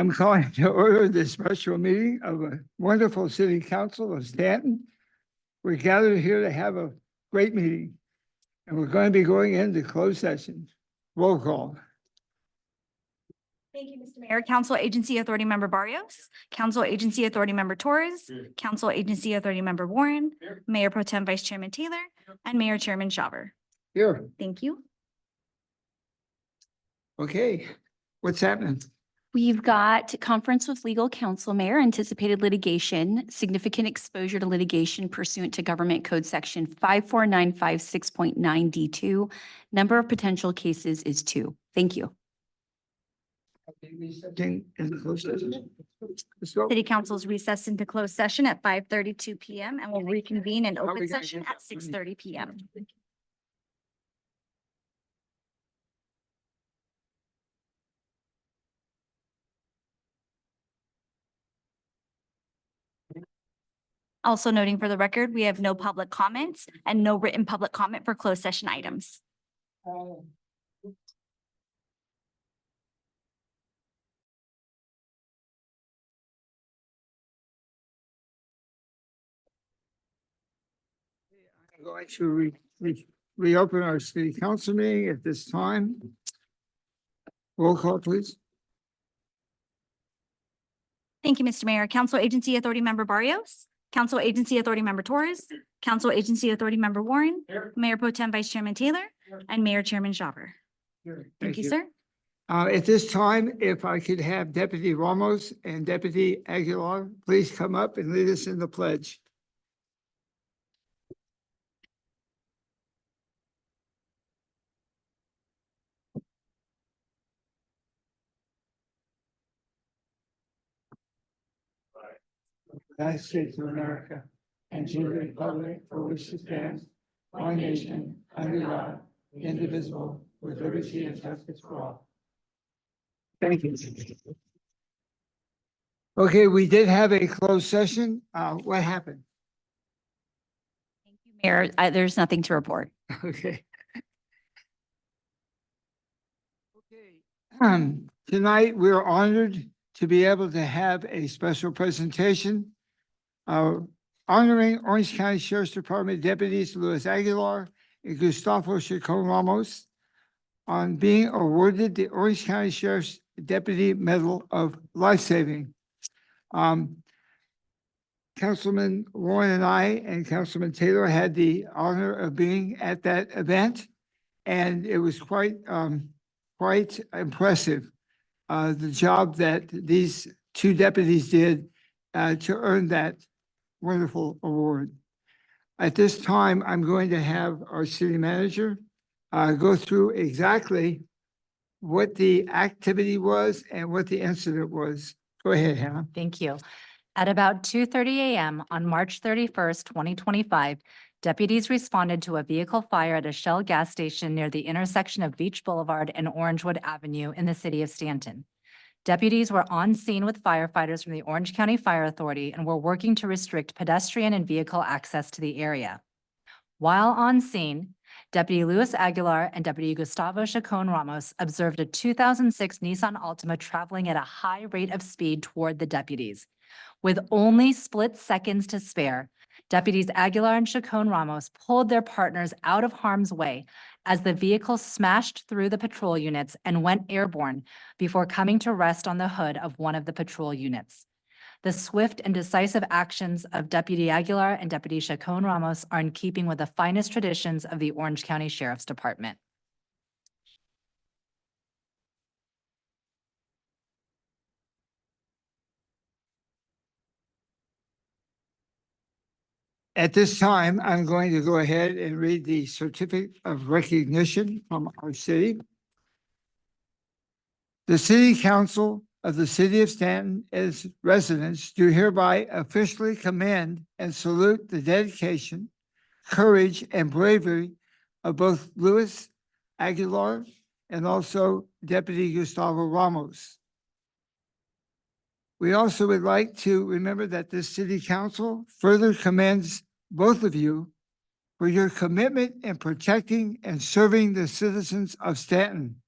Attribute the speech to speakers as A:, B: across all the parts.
A: I'm calling to order this special meeting of a wonderful city council of Stanton. We're gathered here to have a great meeting, and we're going to be going into closed session. Roll call.
B: Thank you, Mr. Mayor. Council Agency Authority Member Barrios, Council Agency Authority Member Torres, Council Agency Authority Member Warren, Mayor Pro Tem Vice Chairman Taylor, and Mayor Chairman Shaver.
A: Here.
B: Thank you.
A: Okay, what's happening?
C: We've got conference with legal counsel, Mayor, anticipated litigation, significant exposure to litigation pursuant to Government Code Section 54956.9D2. Number of potential cases is 2. Thank you.
B: City Council is recessed into closed session at 5:32 p.m. and will reconvene in open session at 6:30 p.m. Also noting for the record, we have no public comments and no written public comment for closed session items.
A: I'm going to reopen our city council meeting at this time. Roll call, please.
B: Thank you, Mr. Mayor. Council Agency Authority Member Barrios, Council Agency Authority Member Torres, Council Agency Authority Member Warren, Mayor Pro Tem Vice Chairman Taylor, and Mayor Chairman Shaver. Thank you, sir.
A: At this time, if I could have Deputy Ramos and Deputy Aguilar, please come up and lead us in the pledge. United States of America and to the republic for which it stands, one nation, under God, indivisible, with liberty and justice for all. Thank you. Okay, we did have a closed session. What happened?
C: Thank you, Mayor. There's nothing to report.
A: Okay. Tonight, we're honored to be able to have a special presentation honoring Orange County Sheriff's Department deputies Luis Aguilar and Gustavo Chacon Ramos on being awarded the Orange County Sheriff's Deputy Medal of Life-Saving. Councilman Warren and I and Councilman Taylor had the honor of being at that event, and it was quite impressive, the job that these two deputies did to earn that wonderful award. At this time, I'm going to have our city manager go through exactly what the activity was and what the incident was. Go ahead, Hannah.
D: Thank you. At about 2:30 a.m. on March 31st, 2025, deputies responded to a vehicle fire at a Shell gas station near the intersection of Beach Boulevard and Orangewood Avenue in the city of Stanton. Deputies were on scene with firefighters from the Orange County Fire Authority and were working to restrict pedestrian and vehicle access to the area. While on scene, Deputy Luis Aguilar and Deputy Gustavo Chacon Ramos observed a 2006 Nissan Altima traveling at a high rate of speed toward the deputies. With only split seconds to spare, Deputies Aguilar and Chacon Ramos pulled their partners out of harm's way as the vehicle smashed through the patrol units and went airborne before coming to rest on the hood of one of the patrol units. The swift and decisive actions of Deputy Aguilar and Deputy Chacon Ramos are in keeping with the finest traditions of the Orange County Sheriff's Department.
A: At this time, I'm going to go ahead and read the certificate of recognition from our city. The City Council of the City of Stanton as residents do hereby officially commend and salute the dedication, courage, and bravery of both Luis Aguilar and also Deputy Gustavo Ramos. We also would like to remember that this City Council further commends both of you for your commitment in protecting and serving the citizens of Stanton.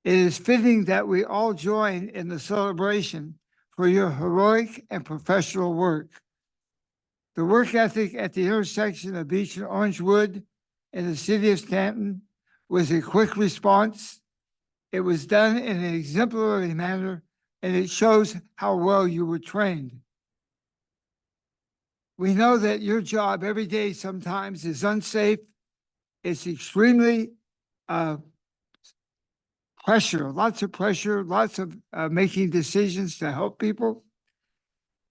A: It is fitting that we all join in the celebration for your heroic and professional work. The work ethic at the intersection of Beach and Orangewood in the city of Stanton was a quick response. It was done in an exemplary manner, and it shows how well you were trained. We know that your job every day sometimes is unsafe. It's extremely pressure, lots of making decisions to help people.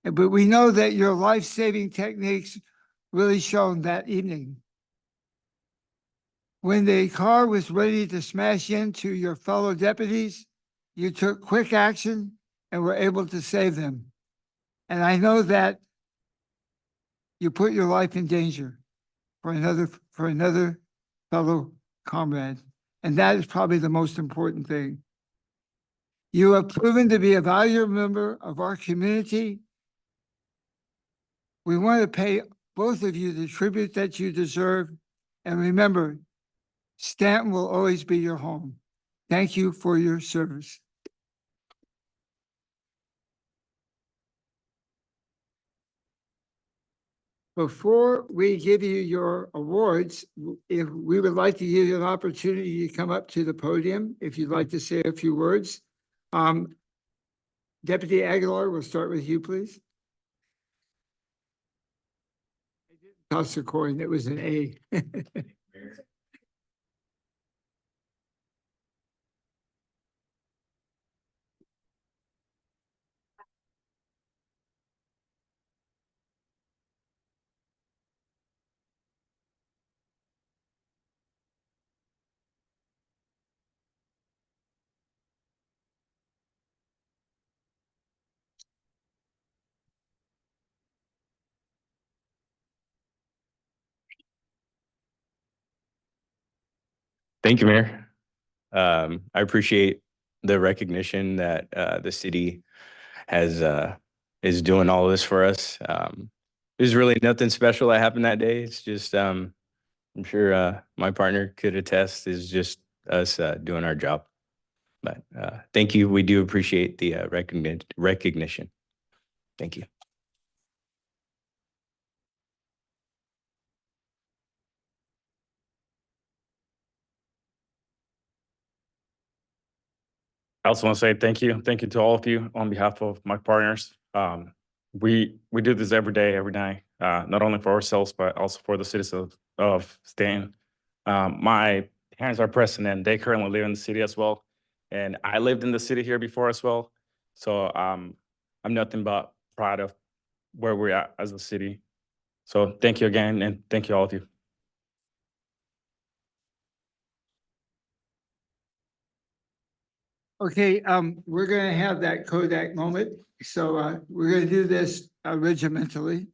A: But we know that your life-saving techniques really shone that evening. When the car was ready to smash into your fellow deputies, you took quick action and were able to save them. And I know that you put your life in danger for another fellow comrade. And that is probably the most important thing. You have proven to be a valuable member of our community. We want to pay both of you the tribute that you deserve. And remember, Stanton will always be your home. Thank you for your service. Before we give you your awards, if we would like to give you an opportunity to come up to the podium, if you'd like to say a few words. Deputy Aguilar, we'll start with you, please. Toss a coin, it was an A.
E: Thank you, Mayor. I appreciate the recognition that the city has is doing all this for us. There's really nothing special that happened that day. It's just I'm sure my partner could attest is just us doing our job. But thank you. We do appreciate the recognition. Thank you.
F: I also want to say thank you. Thank you to all of you on behalf of my partners. We do this every day, every night, not only for ourselves, but also for the citizens of Stanton. My parents are president. They currently live in the city as well. And I lived in the city here before as well. So I'm nothing but proud of where we're at as a city. So thank you again, and thank you all of you.
A: Okay, we're gonna have that Kodak moment. So we're gonna do this regimentally.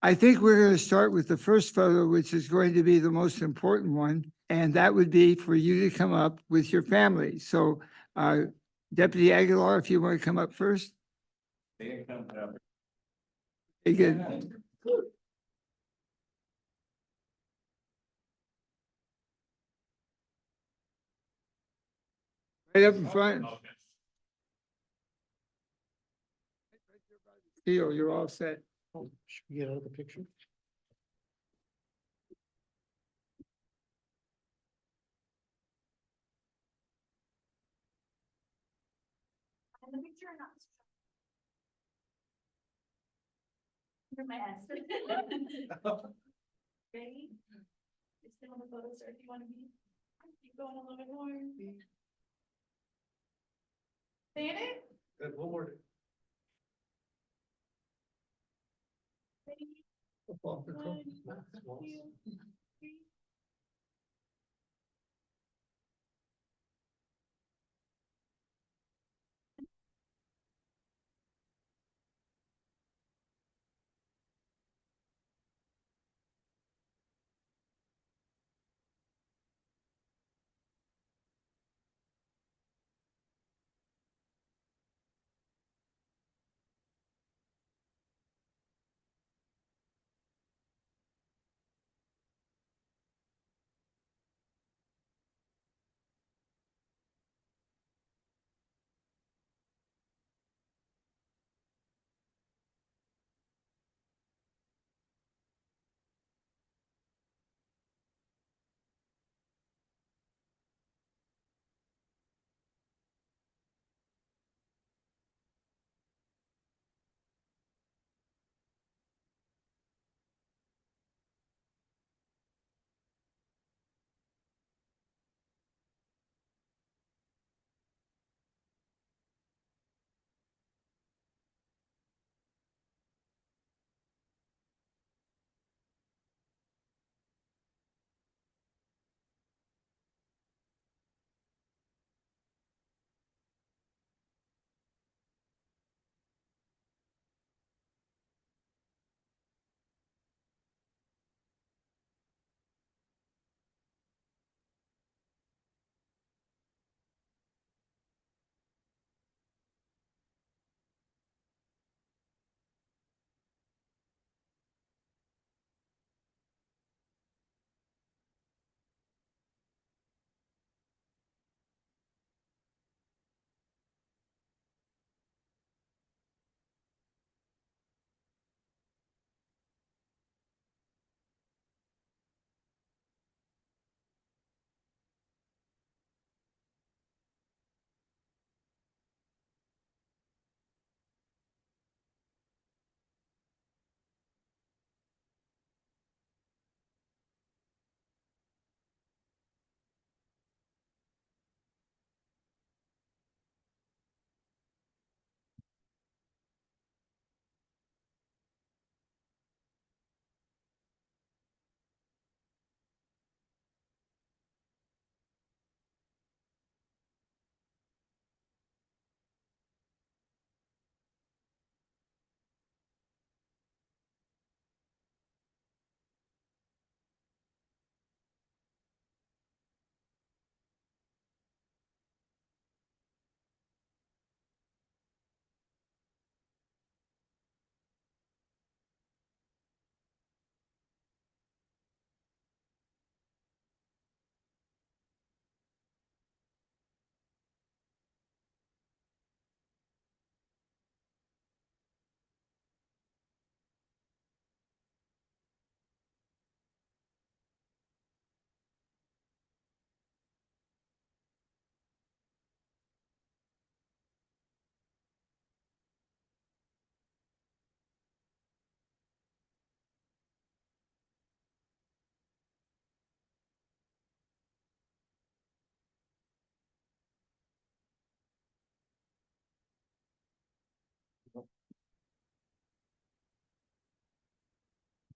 A: I think we're gonna start with the first photo, which is going to be the most important one. And that would be for you to come up with your family. So Deputy Aguilar, if you want to come up first. Very good. Right up in front. Theo, you're all set.
G: Should we get out of the picture?
B: My ass. Ready? You're still on the photo, sir, if you want to be. Keep going a little bit more. Saying it?
G: Good, one more.
B: Ready?
G: Off the cuff.
B: 1, 2, 3.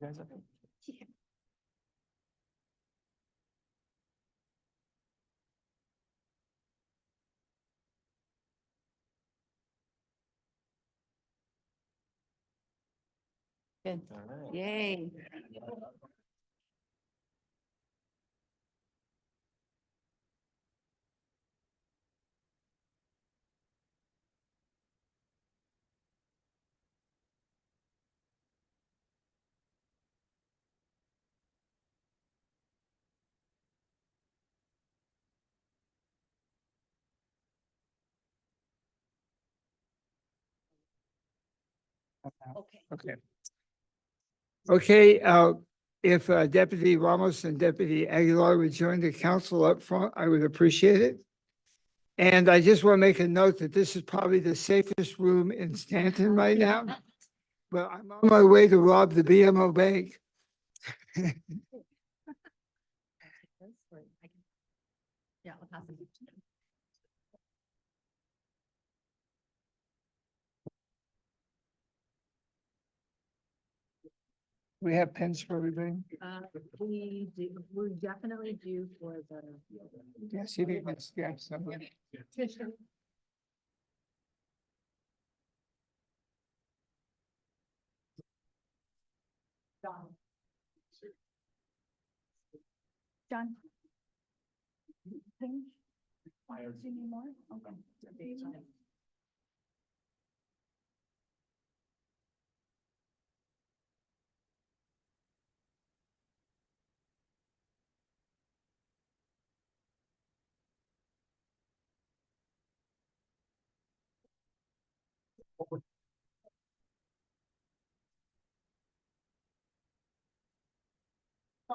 D: Good. Yay.
A: Okay. Okay, if Deputy Ramos and Deputy Aguilar would join the council up front, I would appreciate it. And I just want to make a note that this is probably the safest room in Stanton right now. But I'm on my way to rob the BMO bank.
D: Yeah, I'll pass it.
A: We have pens for everybody.
D: We definitely do for the.
A: Yes, you need to grab somebody.
B: John. Do you need more? Okay.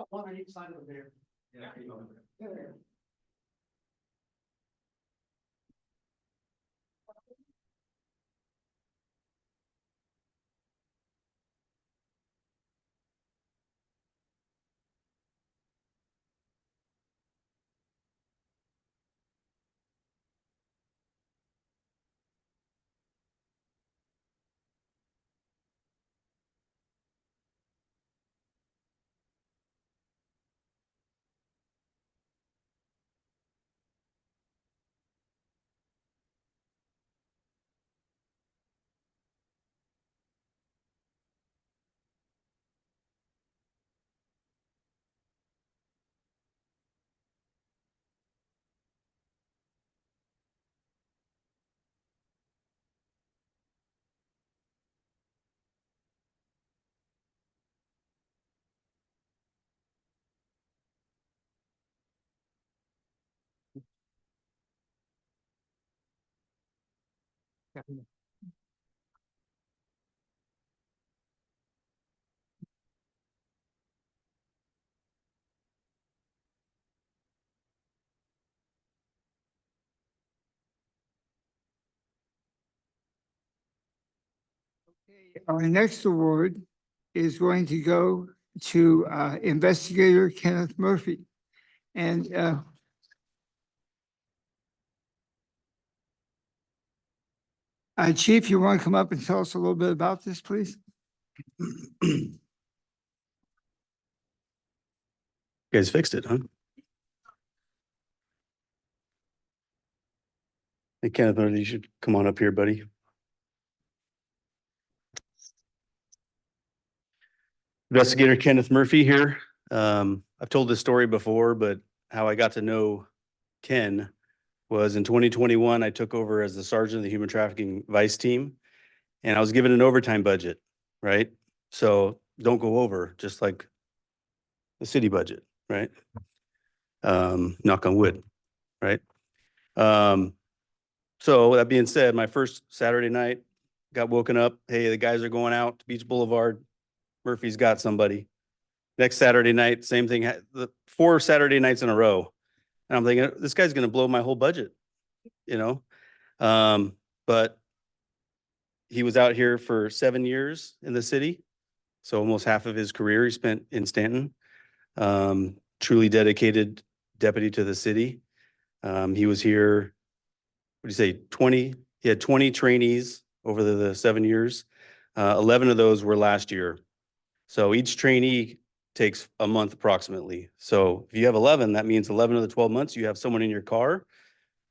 G: One on each side of the bear.
A: Our next award is going to go to investigator Kenneth Murphy. And Chief, you want to come up and tell us a little bit about this, please?
H: You guys fixed it, huh? Hey, Kenneth, you should come on up here, buddy. Investigator Kenneth Murphy here. I've told this story before, but how I got to know Ken was in 2021, I took over as the sergeant of the human trafficking vice team, and I was given an overtime budget, right? So don't go over, just like the city budget, right? Knock on wood, right? So that being said, my first Saturday night, got woken up, hey, the guys are going out to Beach Boulevard. Murphy's got somebody. Next Saturday night, same thing, the 4 Saturday nights in a row. And I'm thinking, this guy's gonna blow my whole budget, you know? But he was out here for 7 years in the city. So almost half of his career he spent in Stanton. Truly dedicated deputy to the city. He was here, what do you say, he had 20 trainees over the 7 years. 11 of those were last year. So each trainee takes a month approximately. So if you have 11, that means 11 of the 12 months, you have someone in your car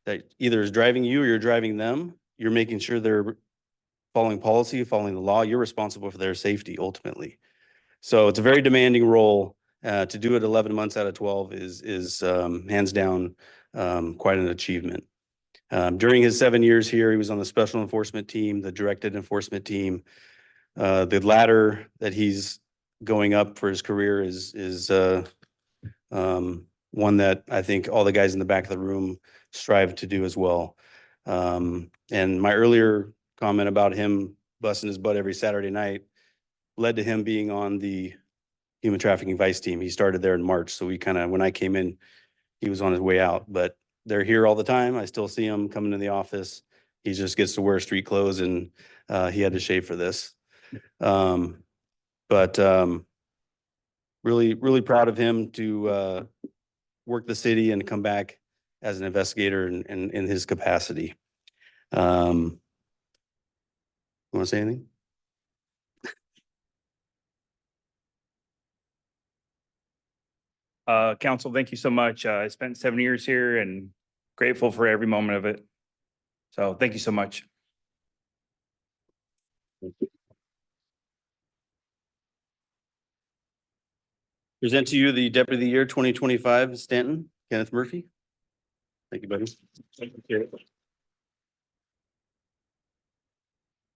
H: that either is driving you or you're driving them. You're making sure they're following policy, following the law. You're responsible for their safety ultimately. So it's a very demanding role. To do it 11 months out of 12 is hands down quite an achievement. During his 7 years here, he was on the special enforcement team, the directed enforcement team. The ladder that he's going up for his career is one that I think all the guys in the back of the room strive to do as well. And my earlier comment about him busting his butt every Saturday night led to him being on the human trafficking vice team. He started there in March. So we kind of, when I came in, he was on his way out, but they're here all the time. I still see him coming to the office. He just gets to wear street clothes and he had to shave for this. But really, really proud of him to work the city and come back as an investigator in his capacity. Want to say anything?
F: Council, thank you so much. I spent 7 years here and grateful for every moment of it. So thank you so much.
H: Present to you the Deputy of the Year 2025, Stanton, Kenneth Murphy. Thank you, buddy.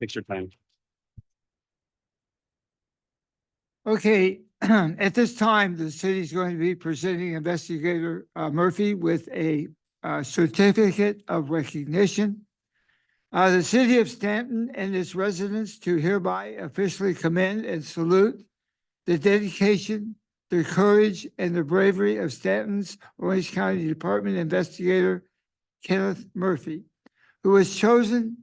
H: Takes your time.
A: Okay, at this time, the city is going to be presenting Investigator Murphy with a certificate of recognition. The city of Stanton and its residents to hereby officially commend and salute the dedication, the courage, and the bravery of Stanton's Orange County Department Investigator Kenneth Murphy, who was chosen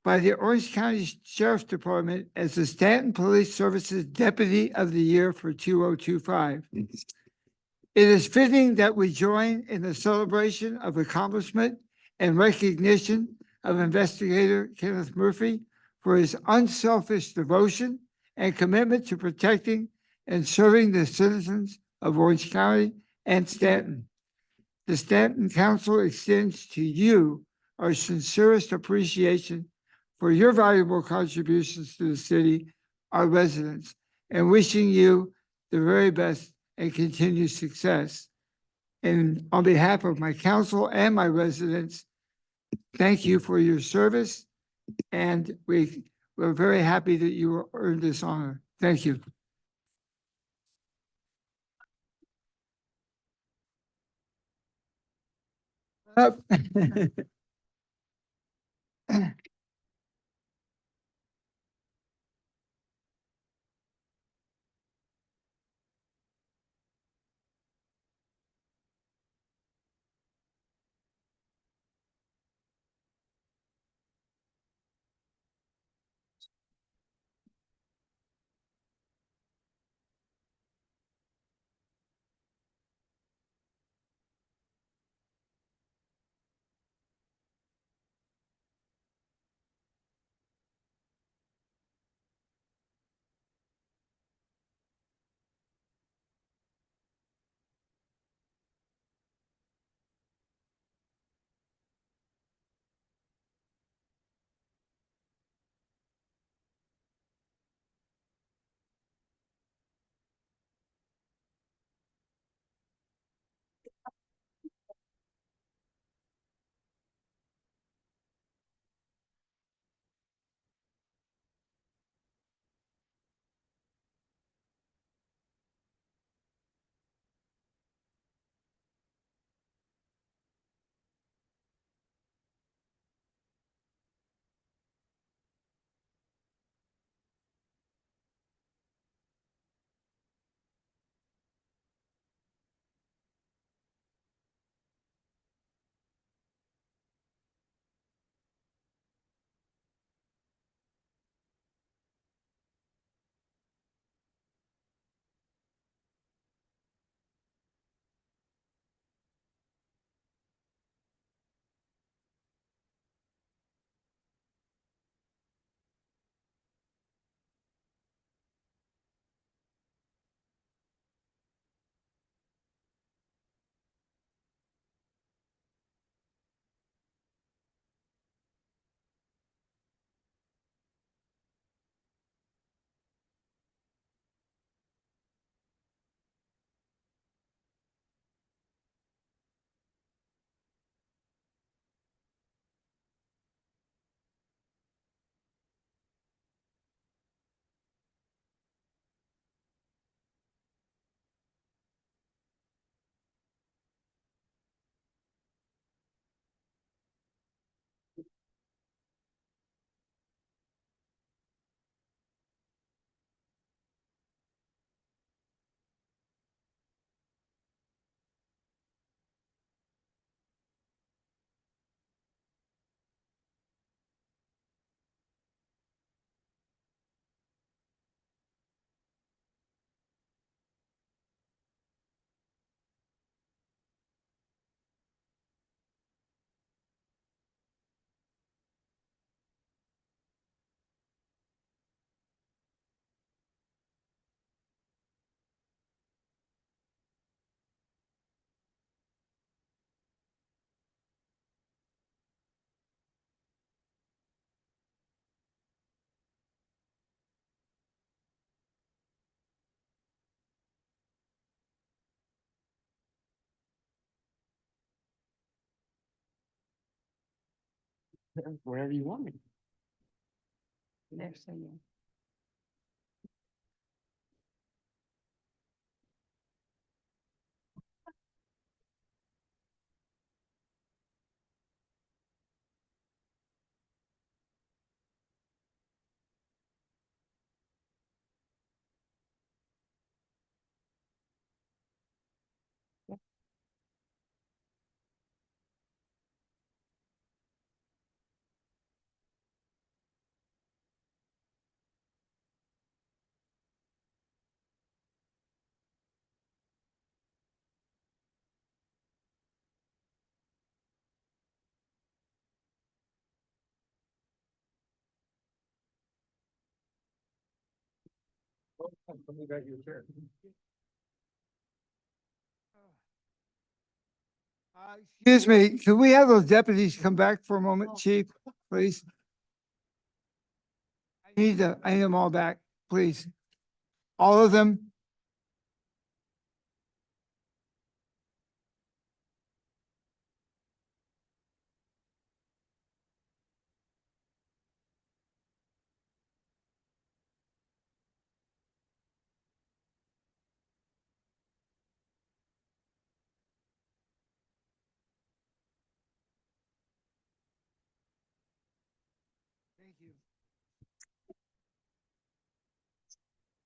A: by the Orange County Sheriff's Department as the Stanton Police Services Deputy of the Year for 2025. It is fitting that we join in the celebration of accomplishment and recognition of Investigator Kenneth Murphy for his unselfish devotion and commitment to protecting and serving the citizens of Orange County and Stanton. The Stanton Council extends to you our sincerest appreciation for your valuable contributions to the city, our residents, and wishing you the very best and continued success. And on behalf of my council and my residents, thank you for your service. And we're very happy that you earned this honor. Thank you. Up.
G: Wherever you want me.
A: Excuse me, can we have those deputies come back for a moment, chief, please? I need them all back, please. All of them?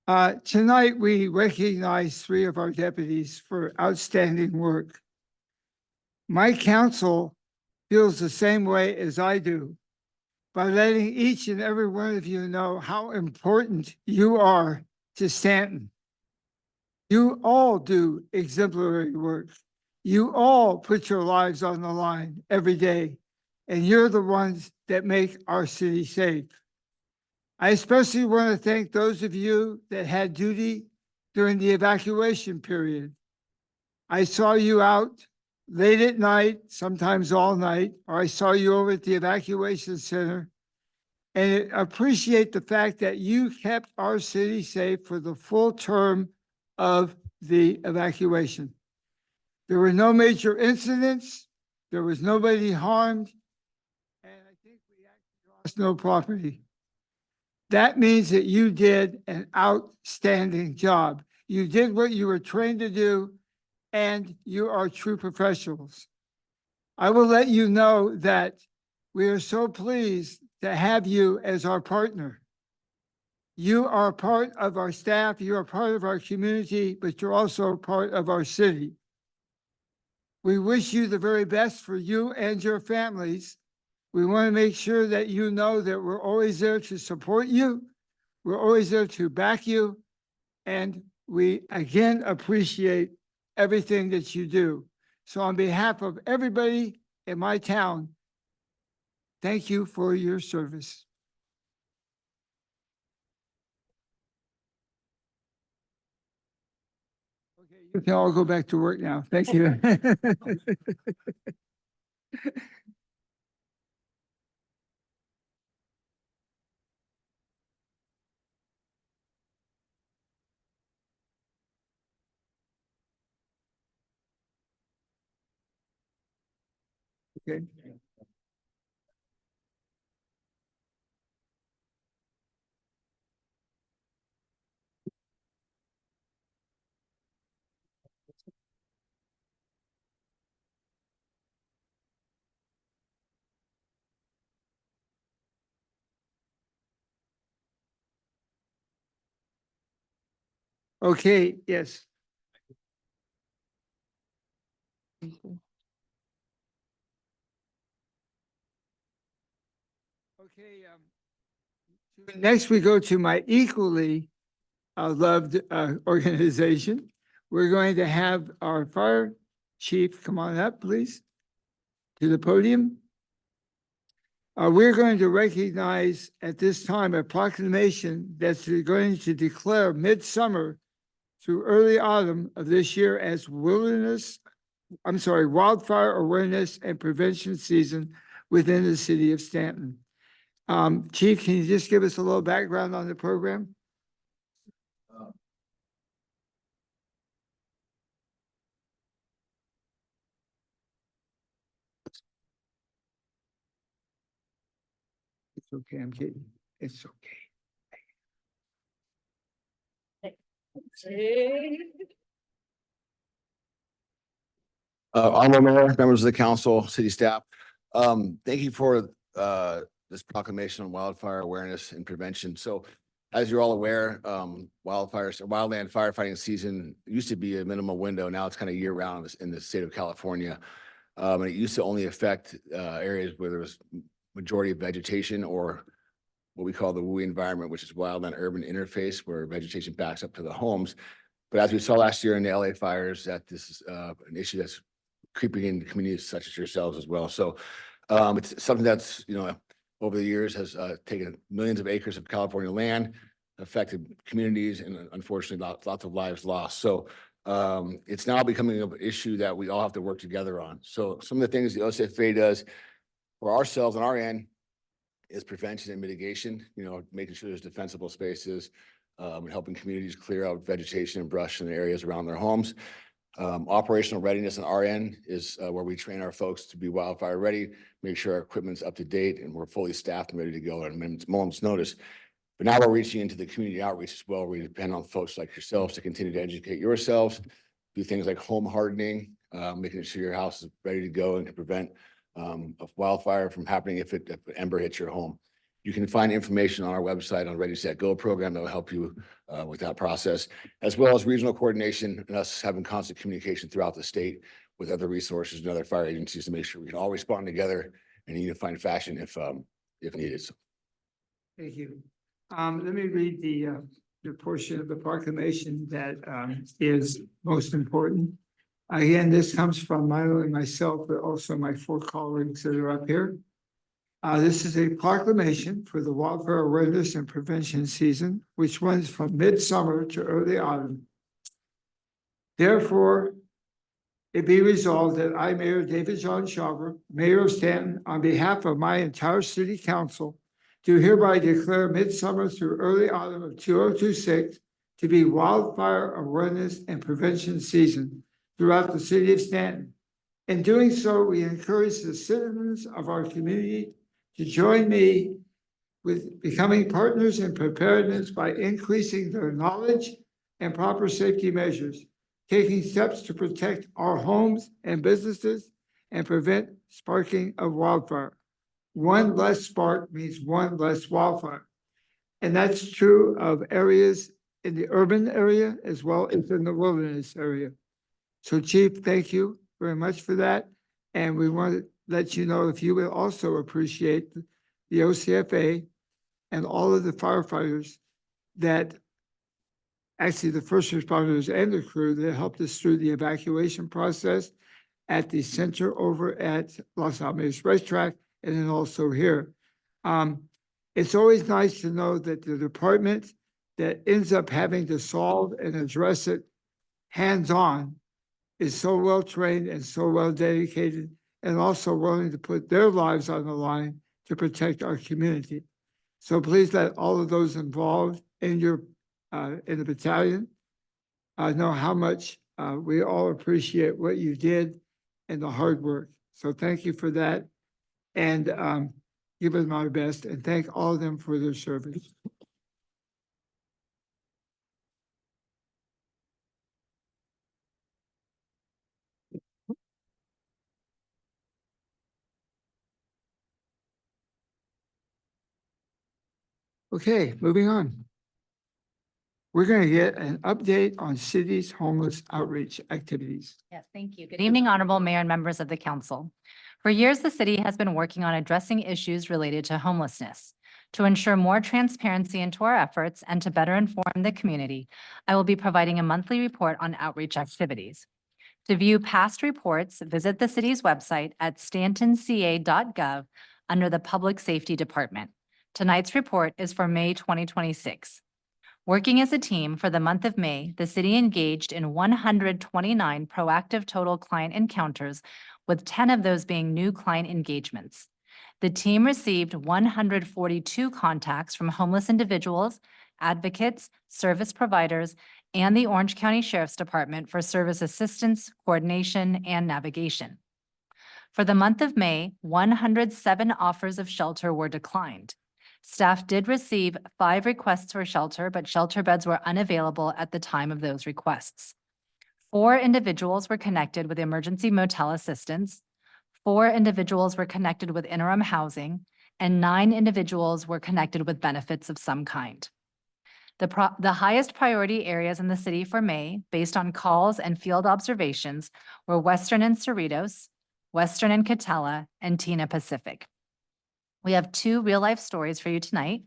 A: Thank you. Tonight, we recognize 3 of our deputies for outstanding work. My council feels the same way as I do by letting each and every one of you know how important you are to Stanton. You all do exemplary work. You all put your lives on the line every day, and you're the ones that make our city safe. I especially want to thank those of you that had duty during the evacuation period. I saw you out late at night, sometimes all night, or I saw you over at the evacuation center. And I appreciate the fact that you kept our city safe for the full term of the evacuation. There were no major incidents. There was nobody harmed. And I think we actually lost no property. That means that you did an outstanding job. You did what you were trained to do, and you are true professionals. I will let you know that we are so pleased to have you as our partner. You are part of our staff, you are part of our community, but you're also part of our city. We wish you the very best for you and your families. We want to make sure that you know that we're always there to support you. We're always there to back you. And we again appreciate everything that you do. So on behalf of everybody in my town, thank you for your service. Okay, you can all go back to work now. Thank you. Okay. Okay, yes. Okay, next we go to my equally loved organization. We're going to have our fire chief come on up, please, to the podium. We're going to recognize at this time a proclamation that's going to declare midsummer through early autumn of this year as wildfire awareness and prevention season within the city of Stanton. Chief, can you just give us a little background on the program? It's okay, I'm kidding. It's okay.
I: Honorable Mayor, members of the council, city staff, thank you for this proclamation on wildfire awareness and prevention. So as you're all aware, wildland firefighting season used to be a minimal window. Now it's kind of year round in the state of California. And it used to only affect areas where there was majority of vegetation or what we call the WUI environment, which is wildland urban interface, where vegetation backs up to the homes. But as we saw last year in the LA fires, that this is an issue that's creeping into communities such as yourselves as well. So it's something that's, over the years has taken millions of acres of California land, affected communities, and unfortunately lots of lives lost. So it's now becoming an issue that we all have to work together on. So some of the things the OCFA does for ourselves on our end is prevention and mitigation, making sure there's defensible spaces, and helping communities clear out vegetation and brush in the areas around their homes. Operational readiness on our end is where we train our folks to be wildfire ready, make sure our equipment's up to date and we're fully staffed and ready to go at a moment's notice. But now we're reaching into the community outreach as well. We depend on folks like yourselves to continue to educate yourselves, do things like home hardening, making sure your house is ready to go and can prevent a wildfire from happening if an ember hits your home. You can find information on our website on Ready, Set, Go program that will help you with that process, as well as regional coordination and us having constant communication throughout the state with other resources and other fire agencies to make sure we can all respond together in a unified fashion if needed. So.
A: Thank you. Let me read the portion of the proclamation that is most important. Again, this comes from not only myself, but also my 4 colleagues that are up here. This is a proclamation for the wildfire awareness and prevention season, which runs from midsummer to early autumn. Therefore, it be resolved that I, Mayor David John Shaver, Mayor of Stanton, on behalf of my entire city council, do hereby declare midsummer through early autumn of 2026 to be wildfire awareness and prevention season throughout the city of Stanton. In doing so, we encourage the citizens of our community to join me with becoming partners in preparedness by increasing their knowledge and proper safety measures, taking steps to protect our homes and businesses and prevent sparking of wildfire. One less spark means one less wildfire. And that's true of areas in the urban area as well as in the wilderness area. So Chief, thank you very much for that. And we want to let you know if you will also appreciate the OCFA and all of the firefighters that actually the first responders and the crew that helped us through the evacuation process at the center over at Los Alamos Racetrack and then also here. It's always nice to know that the department that ends up having to solve and address it hands-on is so well trained and so well dedicated and also willing to put their lives on the line to protect our community. So please let all of those involved in your in the battalion know how much we all appreciate what you did and the hard work. So thank you for that, and give them our best, and thank all of them for their service. Okay, moving on. We're going to get an update on city's homeless outreach activities.
D: Yes, thank you. Good evening, Honorable Mayor and members of the council. For years, the city has been working on addressing issues related to homelessness. To ensure more transparency into our efforts and to better inform the community, I will be providing a monthly report on outreach activities. To view past reports, visit the city's website at stantonca.gov under the Public Safety Department. Tonight's report is for May 2026. Working as a team for the month of May, the city engaged in 129 proactive total client encounters, with 10 of those being new client engagements. The team received 142 contacts from homeless individuals, advocates, service providers, and the Orange County Sheriff's Department for service assistance, coordination, and navigation. For the month of May, 107 offers of shelter were declined. Staff did receive 5 requests for shelter, but shelter beds were unavailable at the time of those requests. 4 individuals were connected with emergency motel assistance. 4 individuals were connected with interim housing, and 9 individuals were connected with benefits of some kind. The highest priority areas in the city for May, based on calls and field observations, were Western and Cerritos, Western and Catella, and Tena Pacific. We have 2 real-life stories for you tonight.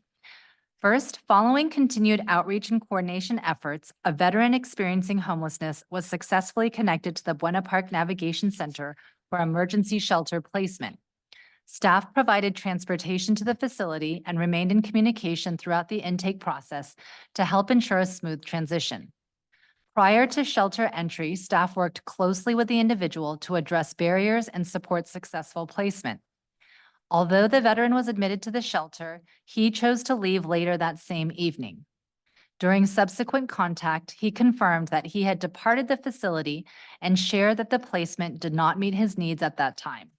D: First, following continued outreach and coordination efforts, a veteran experiencing homelessness was successfully connected to the Buena Park Navigation Center for emergency shelter placement. Staff provided transportation to the facility and remained in communication throughout the intake process to help ensure a smooth transition. Prior to shelter entry, staff worked closely with the individual to address barriers and support successful placement. Although the veteran was admitted to the shelter, he chose to leave later that same evening. During subsequent contact, he confirmed that he had departed the facility and shared that the placement did not meet his needs at that time.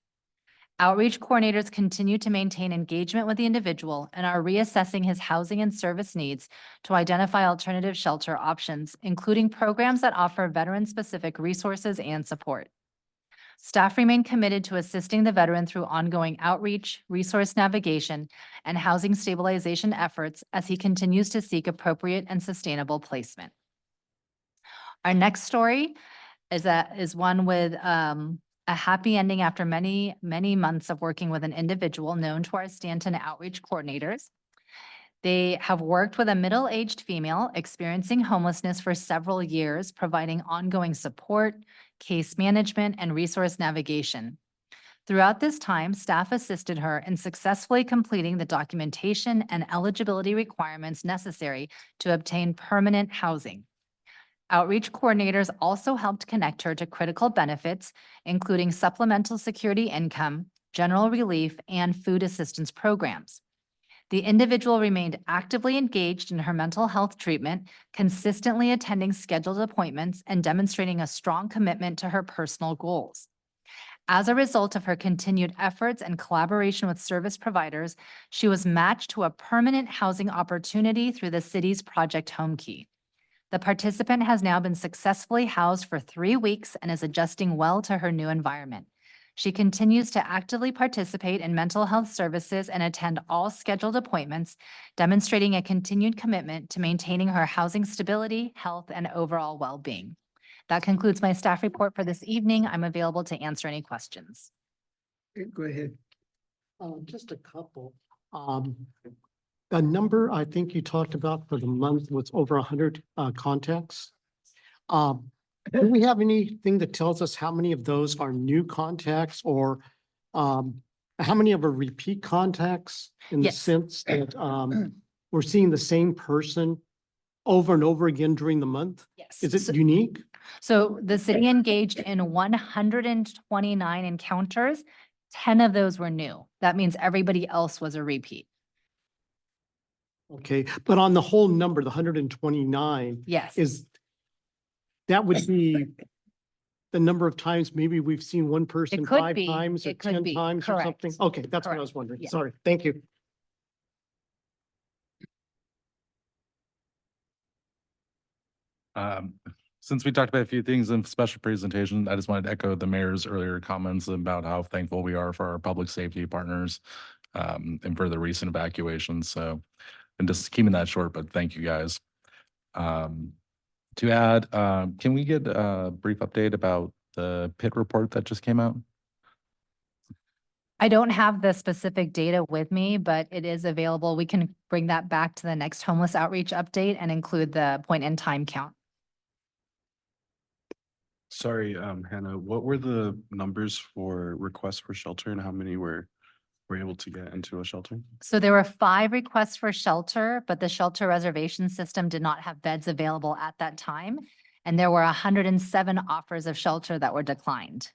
D: Outreach coordinators continue to maintain engagement with the individual and are reassessing his housing and service needs to identify alternative shelter options, including programs that offer veteran-specific resources and support. Staff remain committed to assisting the veteran through ongoing outreach, resource navigation, and housing stabilization efforts as he continues to seek appropriate and sustainable placement. Our next story is one with a happy ending after many, many months of working with an individual known to our Stanton outreach coordinators. They have worked with a middle-aged female experiencing homelessness for several years, providing ongoing support, case management, and resource navigation. Throughout this time, staff assisted her in successfully completing the documentation and eligibility requirements necessary to obtain permanent housing. Outreach coordinators also helped connect her to critical benefits, including supplemental security income, general relief, and food assistance programs. The individual remained actively engaged in her mental health treatment, consistently attending scheduled appointments and demonstrating a strong commitment to her personal goals. As a result of her continued efforts and collaboration with service providers, she was matched to a permanent housing opportunity through the city's Project Home Key. The participant has now been successfully housed for 3 weeks and is adjusting well to her new environment. She continues to actively participate in mental health services and attend all scheduled appointments, demonstrating a continued commitment to maintaining her housing stability, health, and overall well-being. That concludes my staff report for this evening. I'm available to answer any questions.
A: Go ahead.
G: Just a couple. The number I think you talked about for the month was over 100 contacts. Do we have anything that tells us how many of those are new contacts or how many of are repeat contacts in the
D: Yes.
G: sense that we're seeing the same person over and over again during the month?
D: Yes.
G: Is it unique?
D: So the city engaged in 129 encounters. 10 of those were new. That means everybody else was a repeat.
G: Okay, but on the whole number, the 129,
D: Yes.
G: that would be the number of times maybe we've seen one person
D: could
G: 5
D: be.
G: times or
D: It could
G: 10
D: be.
G: times or
D: Correct.
G: something? Okay, that's what I
D: Correct.
G: was wondering.
D: Yeah.
G: Sorry, thank you.
J: Since we talked about a few things in special presentation, I just wanted to echo the mayor's earlier comments about how thankful we are for our public safety partners and for the recent evacuations. So, and just keeping that short, but thank you guys. To add, can we get a brief update about the PIT report that just came out?
D: I don't have the specific data with me, but it is available. We can bring that back to the next homeless outreach update and include the point in time count.
K: Sorry, Hannah, what were the numbers for requests for shelter and how many were able to get into a shelter?
D: So there were 5 requests for shelter, but the shelter reservation system did not have beds available at that time. And there were 107 offers of shelter that were declined.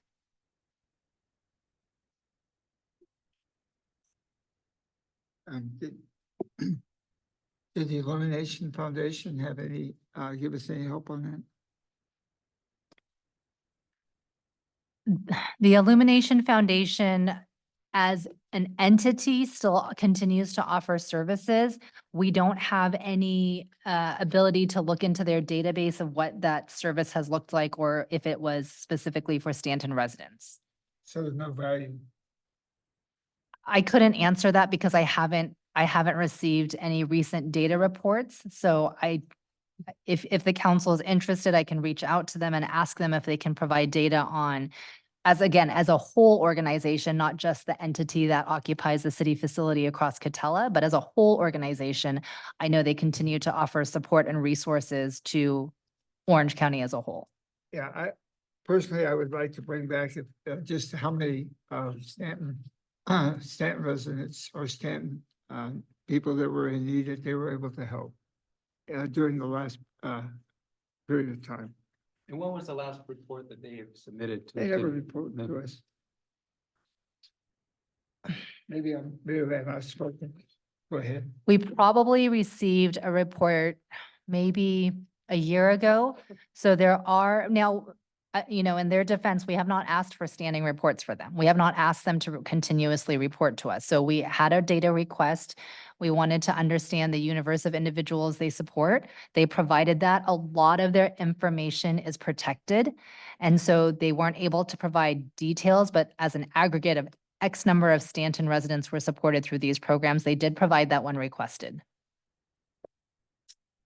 A: Did the Illumination Foundation have any, give us any help on that?
D: The Illumination Foundation, as an entity still continues to offer services. We don't have any ability to look into their database of what that service has looked like or if it was specifically for Stanton residents.
A: So there's no value.
D: I couldn't answer that because I haven't received any recent data reports. So if the council is interested, I can reach out to them and ask them if they can provide data on, as a whole organization, not just the entity that occupies the city facility across Catella, but as a whole organization, I know they continue to offer support and resources to Orange County as a whole.
A: Yeah, personally, I would like to bring back just how many Stanton residents or Stanton people that were in need that they were able to help during the last period of time.
L: And when was the last report that they have submitted to?
A: They never reported to us. Maybe I'm not spoken. Go ahead.
D: We probably received a report maybe a year ago. So there are now, in their defense, we have not asked for standing reports for them. We have not asked them to continuously report to us. So we had a data request. We wanted to understand the universe of individuals they support. They provided that. A lot of their information is protected. And so they weren't able to provide details, but as an aggregate of X number of Stanton residents were supported through these programs, they did provide that when requested.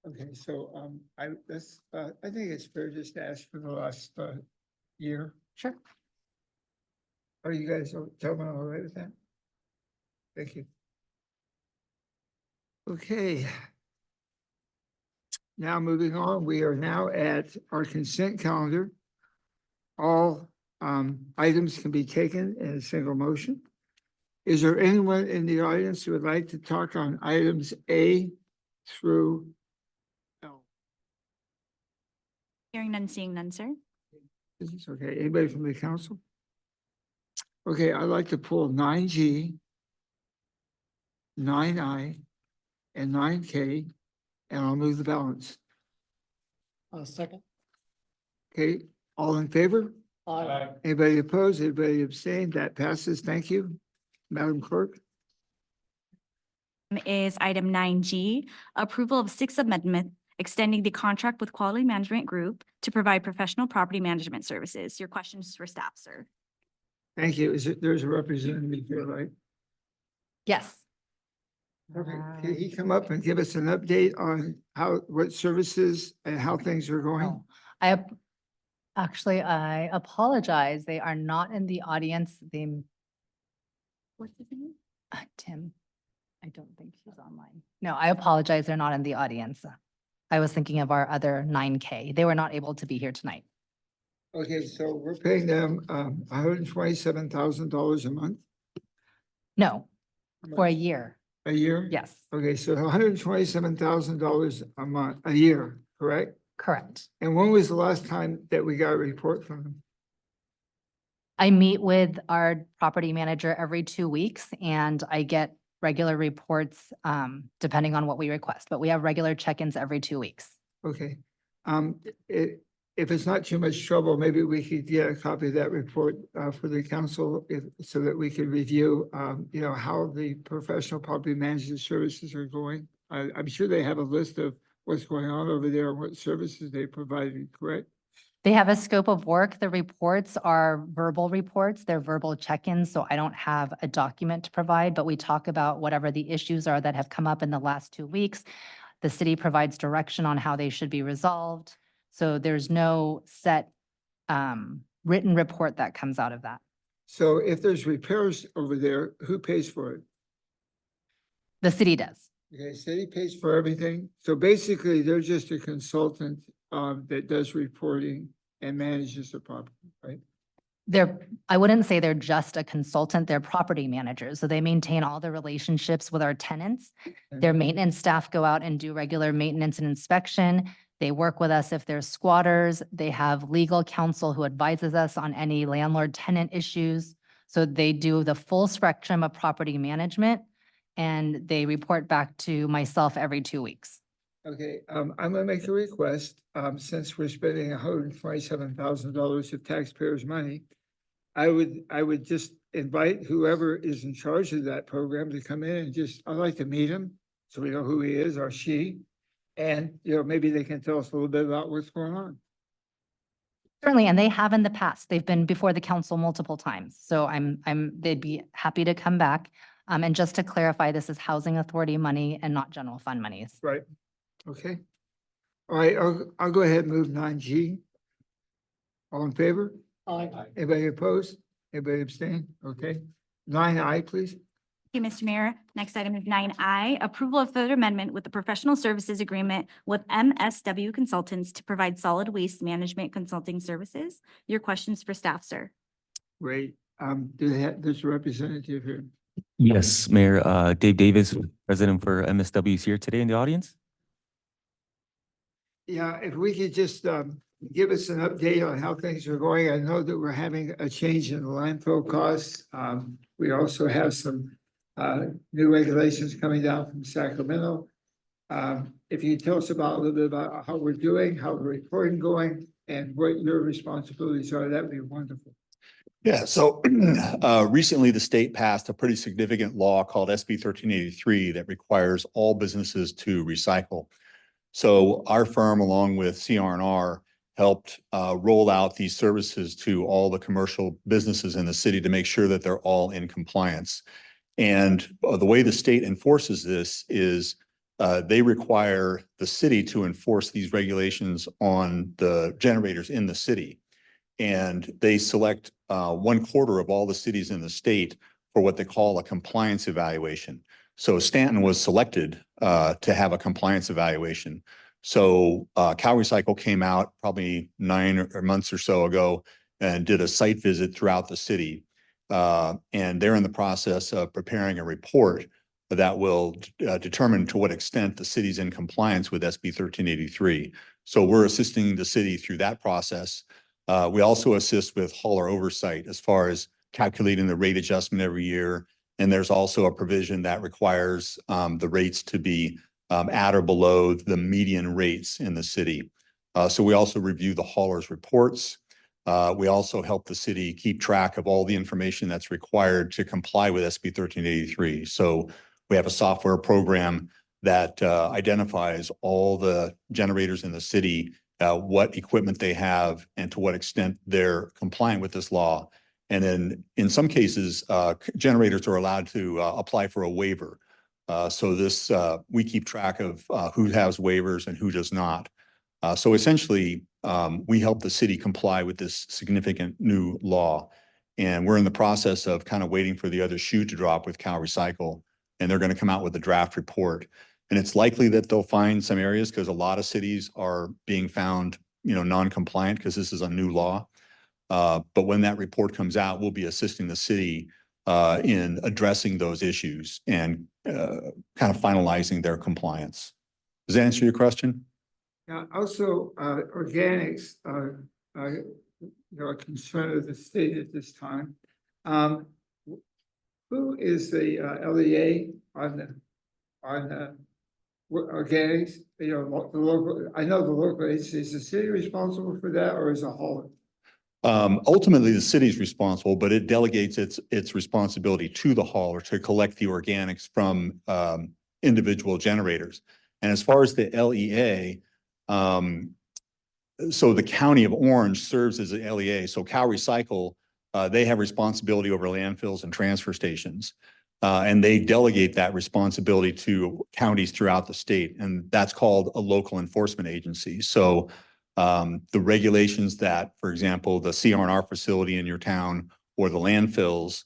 A: Okay, so I think it's fair just to ask for the last year.
D: Sure.
A: Are you guys gentlemen all right with that? Thank you. Okay. Now moving on, we are now at our consent calendar. All items can be taken in a single motion. Is there anyone in the audience who would like to talk on items A through L?
B: Hearing none, seeing none, sir.
A: This is okay. Anybody from the council? Okay, I'd like to pull 9G, 9I, and 9K, and I'll move the balance.
G: Second.
A: Okay, all in favor?
G: Aye.
A: Anybody opposed? Anybody abstained? That passes. Thank you. Madam Clerk?
B: Is item 9G, approval of sixth amendment, extending the contract with Quality Management Group to provide professional property management services. Your questions for staff, sir.
A: Thank you. There's a representative here, right?
D: Yes.
A: Okay, can he come up and give us an update on what services and how things are going?
D: No, I apologize. They are not in the audience.
B: What's his name?
D: Tim, I don't think he's online. No, I apologize. They're not in the audience. I was thinking of our other 9K. They were not able to be here tonight.
A: Okay, so we're paying them $127,000 a month?
D: No, for a year.
A: A year?
D: Yes,
A: Okay, so $127,000 a month, a year, correct?
D: correct.
A: And when was the last time that we got a report from them?
D: I meet with our property manager every 2 weeks and I get regular reports depending on what we request, but we have regular check-ins every 2 weeks.
A: Okay. If it's not too much trouble, maybe we could get a copy of that report for the council so that we could review, how the professional property management services are going. I'm sure they have a list of what's going on over there and what services they provided, correct?
D: They have a scope of work. The reports are verbal reports. They're verbal check-ins, so I don't have a document to provide, but we talk about whatever the issues are that have come up in the last 2 weeks. The city provides direction on how they should be resolved. So there's no set written report that comes out of that.
A: So if there's repairs over there, who pays for it?
D: The city does.
A: Okay, city pays for everything. So basically, they're just a consultant that does reporting and manages the property, right?
D: I wouldn't say they're just a consultant, they're property managers. So they maintain all the relationships with our tenants. Their maintenance staff go out and do regular maintenance and inspection. They work with us if there's squatters. They have legal counsel who advises us on any landlord-tenant issues. So they do the full spectrum of property management and they report back to myself every 2 weeks.
A: Okay, I'm gonna make a request, since we're spending $127,000 of taxpayers' money. I would just invite whoever is in charge of that program to come in and I'd like to meet him, so we know who he is or she. And, maybe they can tell us a little bit about what's going on.
D: Certainly, and they have in the past. They've been before the council multiple times. So they'd be happy to come back. And just to clarify, this is housing authority money and not general fund monies.
A: Right. Okay. All right, I'll go ahead and move 9G. All in favor?
G: Aye.
A: Anybody opposed? Anybody abstain? Okay. 9I, please.
B: Thank you, Mr. Mayor. Next item is 9I, approval of third amendment with the professional services agreement with MSW Consultants to provide solid waste management consulting services. Your questions for staff, sir.
A: Great. There's a representative here.
M: Yes, Mayor, Dave Davis, President for MSW is here today in the audience.
A: Yeah, if we could just give us an update on how things are going. I know that we're having a change in the landfill costs. We also have some new regulations coming down from Sacramento. If you could tell us a little bit about how we're doing, how the reporting going, and what your responsibilities are, that'd be wonderful.
N: Yeah, so recently the state passed a pretty significant law called SB 1383 that requires all businesses to recycle. So our firm, along with CR&R, helped roll out these services to all the commercial businesses in the city to make sure that they're all in compliance. And the way the state enforces this is they require the city to enforce these regulations on the generators in the city. And they select 1/4 of all the cities in the state for what they call a compliance evaluation. So Stanton was selected to have a compliance evaluation. So CalRecycle came out probably 9 months or so ago and did a site visit throughout the city. And they're in the process of preparing a report that will determine to what extent the city's in compliance with SB 1383. So we're assisting the city through that process. We also assist with hauler oversight as far as calculating the rate adjustment every year. And there's also a provision that requires the rates to be at or below the median rates in the city. So we also review the haulers' reports. We also help the city keep track of all the information that's required to comply with SB 1383. So we have a software program that identifies all the generators in the city, what equipment they have, and to what extent they're compliant with this law. And then in some cases, generators are allowed to apply for a waiver. So this, we keep track of who has waivers and who does not. So essentially, we help the city comply with this significant new law. And we're in the process of kind of waiting for the other shoe to drop with CalRecycle. And they're going to come out with a draft report. And it's likely that they'll find some areas because a lot of cities are being found, non-compliant because this is a new law. But when that report comes out, we'll be assisting the city in addressing those issues and kind of finalizing their compliance. Does that answer your question?
A: Now, also, organics are a concern of the state at this time. Who is the LEA on organics? The local. I know the local agency. Is the city responsible for that, or is it hauler?
N: Ultimately, the city's responsible, but it delegates its responsibility to the hauler to collect the organics from individual generators. And as far as the LEA, so the County of Orange serves as an LEA. So CalRecycle, they have responsibility over landfills and transfer stations. And they delegate that responsibility to counties throughout the state. And that's called a local enforcement agency. So the regulations that, for example, the CR&R facility in your town or the landfills,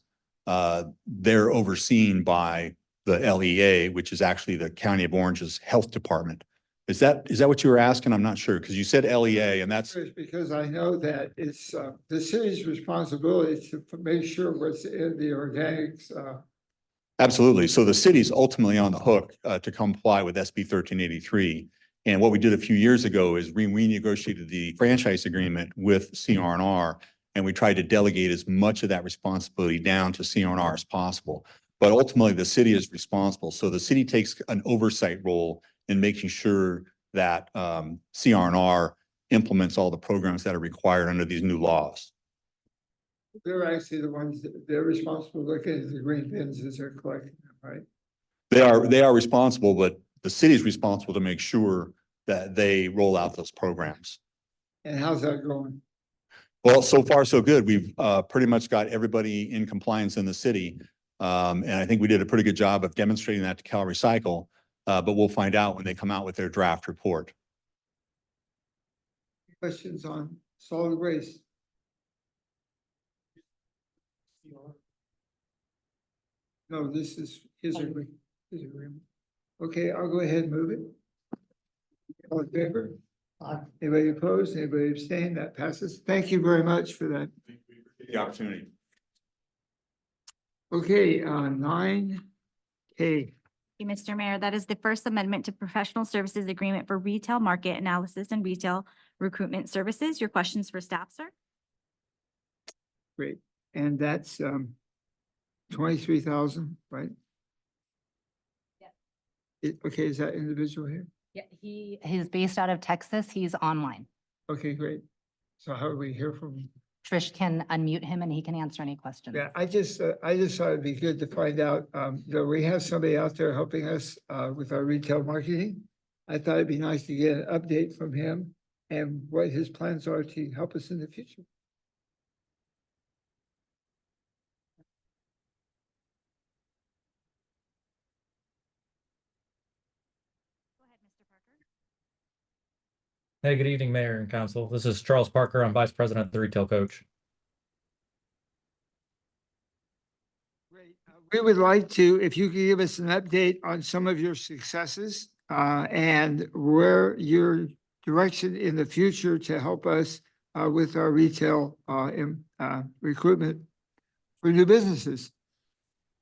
N: they're overseen by the LEA, which is actually the County of Orange's health department. Is that what you were asking? I'm not sure, because you said LEA and that's.
A: Because I know that it's the city's responsibility to make sure what's in the organics.
N: Absolutely. So the city's ultimately on the hook to comply with SB 1383. And what we did a few years ago is we renegotiated the franchise agreement with CR&R, and we tried to delegate as much of that responsibility down to CR&R as possible. But ultimately, the city is responsible. So the city takes an oversight role in making sure that CR&R implements all the programs that are required under these new laws.
A: They're actually the ones that they're responsible looking at the green bins as they're collecting them, right?
N: They are responsible, but the city's responsible to make sure that they roll out those programs.
A: And how's that going?
N: Well, so far, so good. We've pretty much got everybody in compliance in the city. And I think we did a pretty good job of demonstrating that to Cal Recycle. But we'll find out when they come out with their draft report.
A: Questions on solid waste? No, this is his agreement. Okay, I'll go ahead and move it. All in favor? Anybody opposed? Anybody abstain? That passes. Thank you very much for that.
N: The opportunity.
A: Okay, 9K.
B: Thank you, Mr. Mayor. That is the First Amendment to Professional Services Agreement for Retail Market Analysis and Retail Recruitment Services. Your questions for staff, sir?
A: Great. And that's 23,000, right?
D: Yeah.
A: Okay, is that individual here?
D: Yeah, he's based out of Texas. He's online.
A: Okay, great. So how do we hear from him?
D: Trish can unmute him and he can answer any questions.
A: Yeah, I just thought it'd be good to find out, that we have somebody out there helping us, with our retail marketing. I thought it'd be nice to get an update from him and what his plans are to help us in the future.
B: Go ahead, Mr. Parker.
O: Hey, good evening, Mayor and Council. This is Charles Parker. I'm Vice President of the Retail Coach.
A: Great. We would like to, if you could give us an update on some of your successes, and where your direction in the future to help us, with our retail, recruitment for new businesses.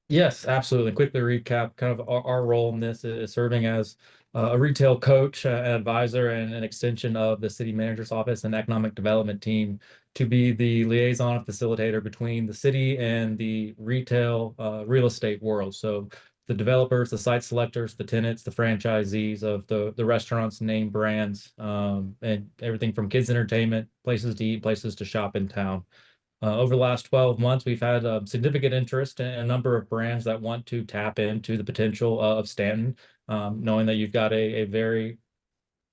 O: Yes, absolutely. Quickly recap kind of our role in this is serving as a retail coach, an advisor, and an extension of the city manager's office and economic development team to be the liaison facilitator between the city and the retail real estate world. So the developers, the site selectors, the tenants, the franchisees of the restaurants, name brands, and everything from kids entertainment, places to eat, places to shop in town. Over the last 12 months, we've had significant interest in a number of brands that want to tap into the potential of Stanton, knowing that you've got a very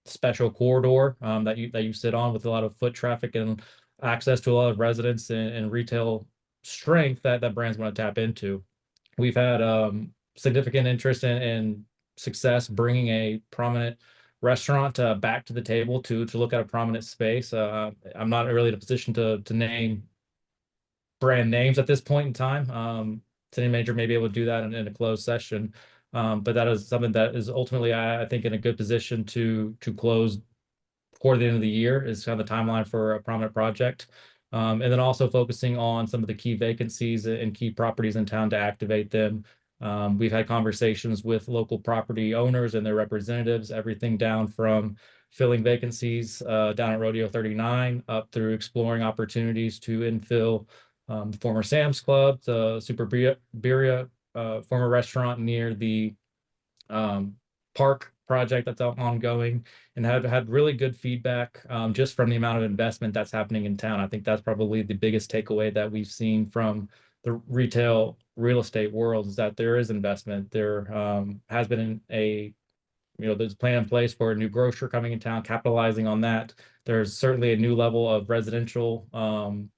O: special corridor that you sit on with a lot of foot traffic and access to a lot of residents and retail strength that brands want to tap into. We've had significant interest and success bringing a prominent restaurant back to the table to look at a prominent space. I'm not really in a position to name brand names at this point in time. City manager may be able to do that in a closed session. But that is something that is ultimately, I think, in a good position to close before the end of the year is kind of the timeline for a prominent project. And then also focusing on some of the key vacancies and key properties in town to activate them. We've had conversations with local property owners and their representatives, everything down from filling vacancies down at Rodeo 39 up through exploring opportunities to infill the former Sam's Club, the Super Birria, former restaurant near the park project that's ongoing, and have had really good feedback just from the amount of investment that's happening in town. I think that's probably the biggest takeaway that we've seen from the retail real estate world is that there is investment. There has been there's a plan in place for a new grocer coming in town, capitalizing on that. There's certainly a new level of residential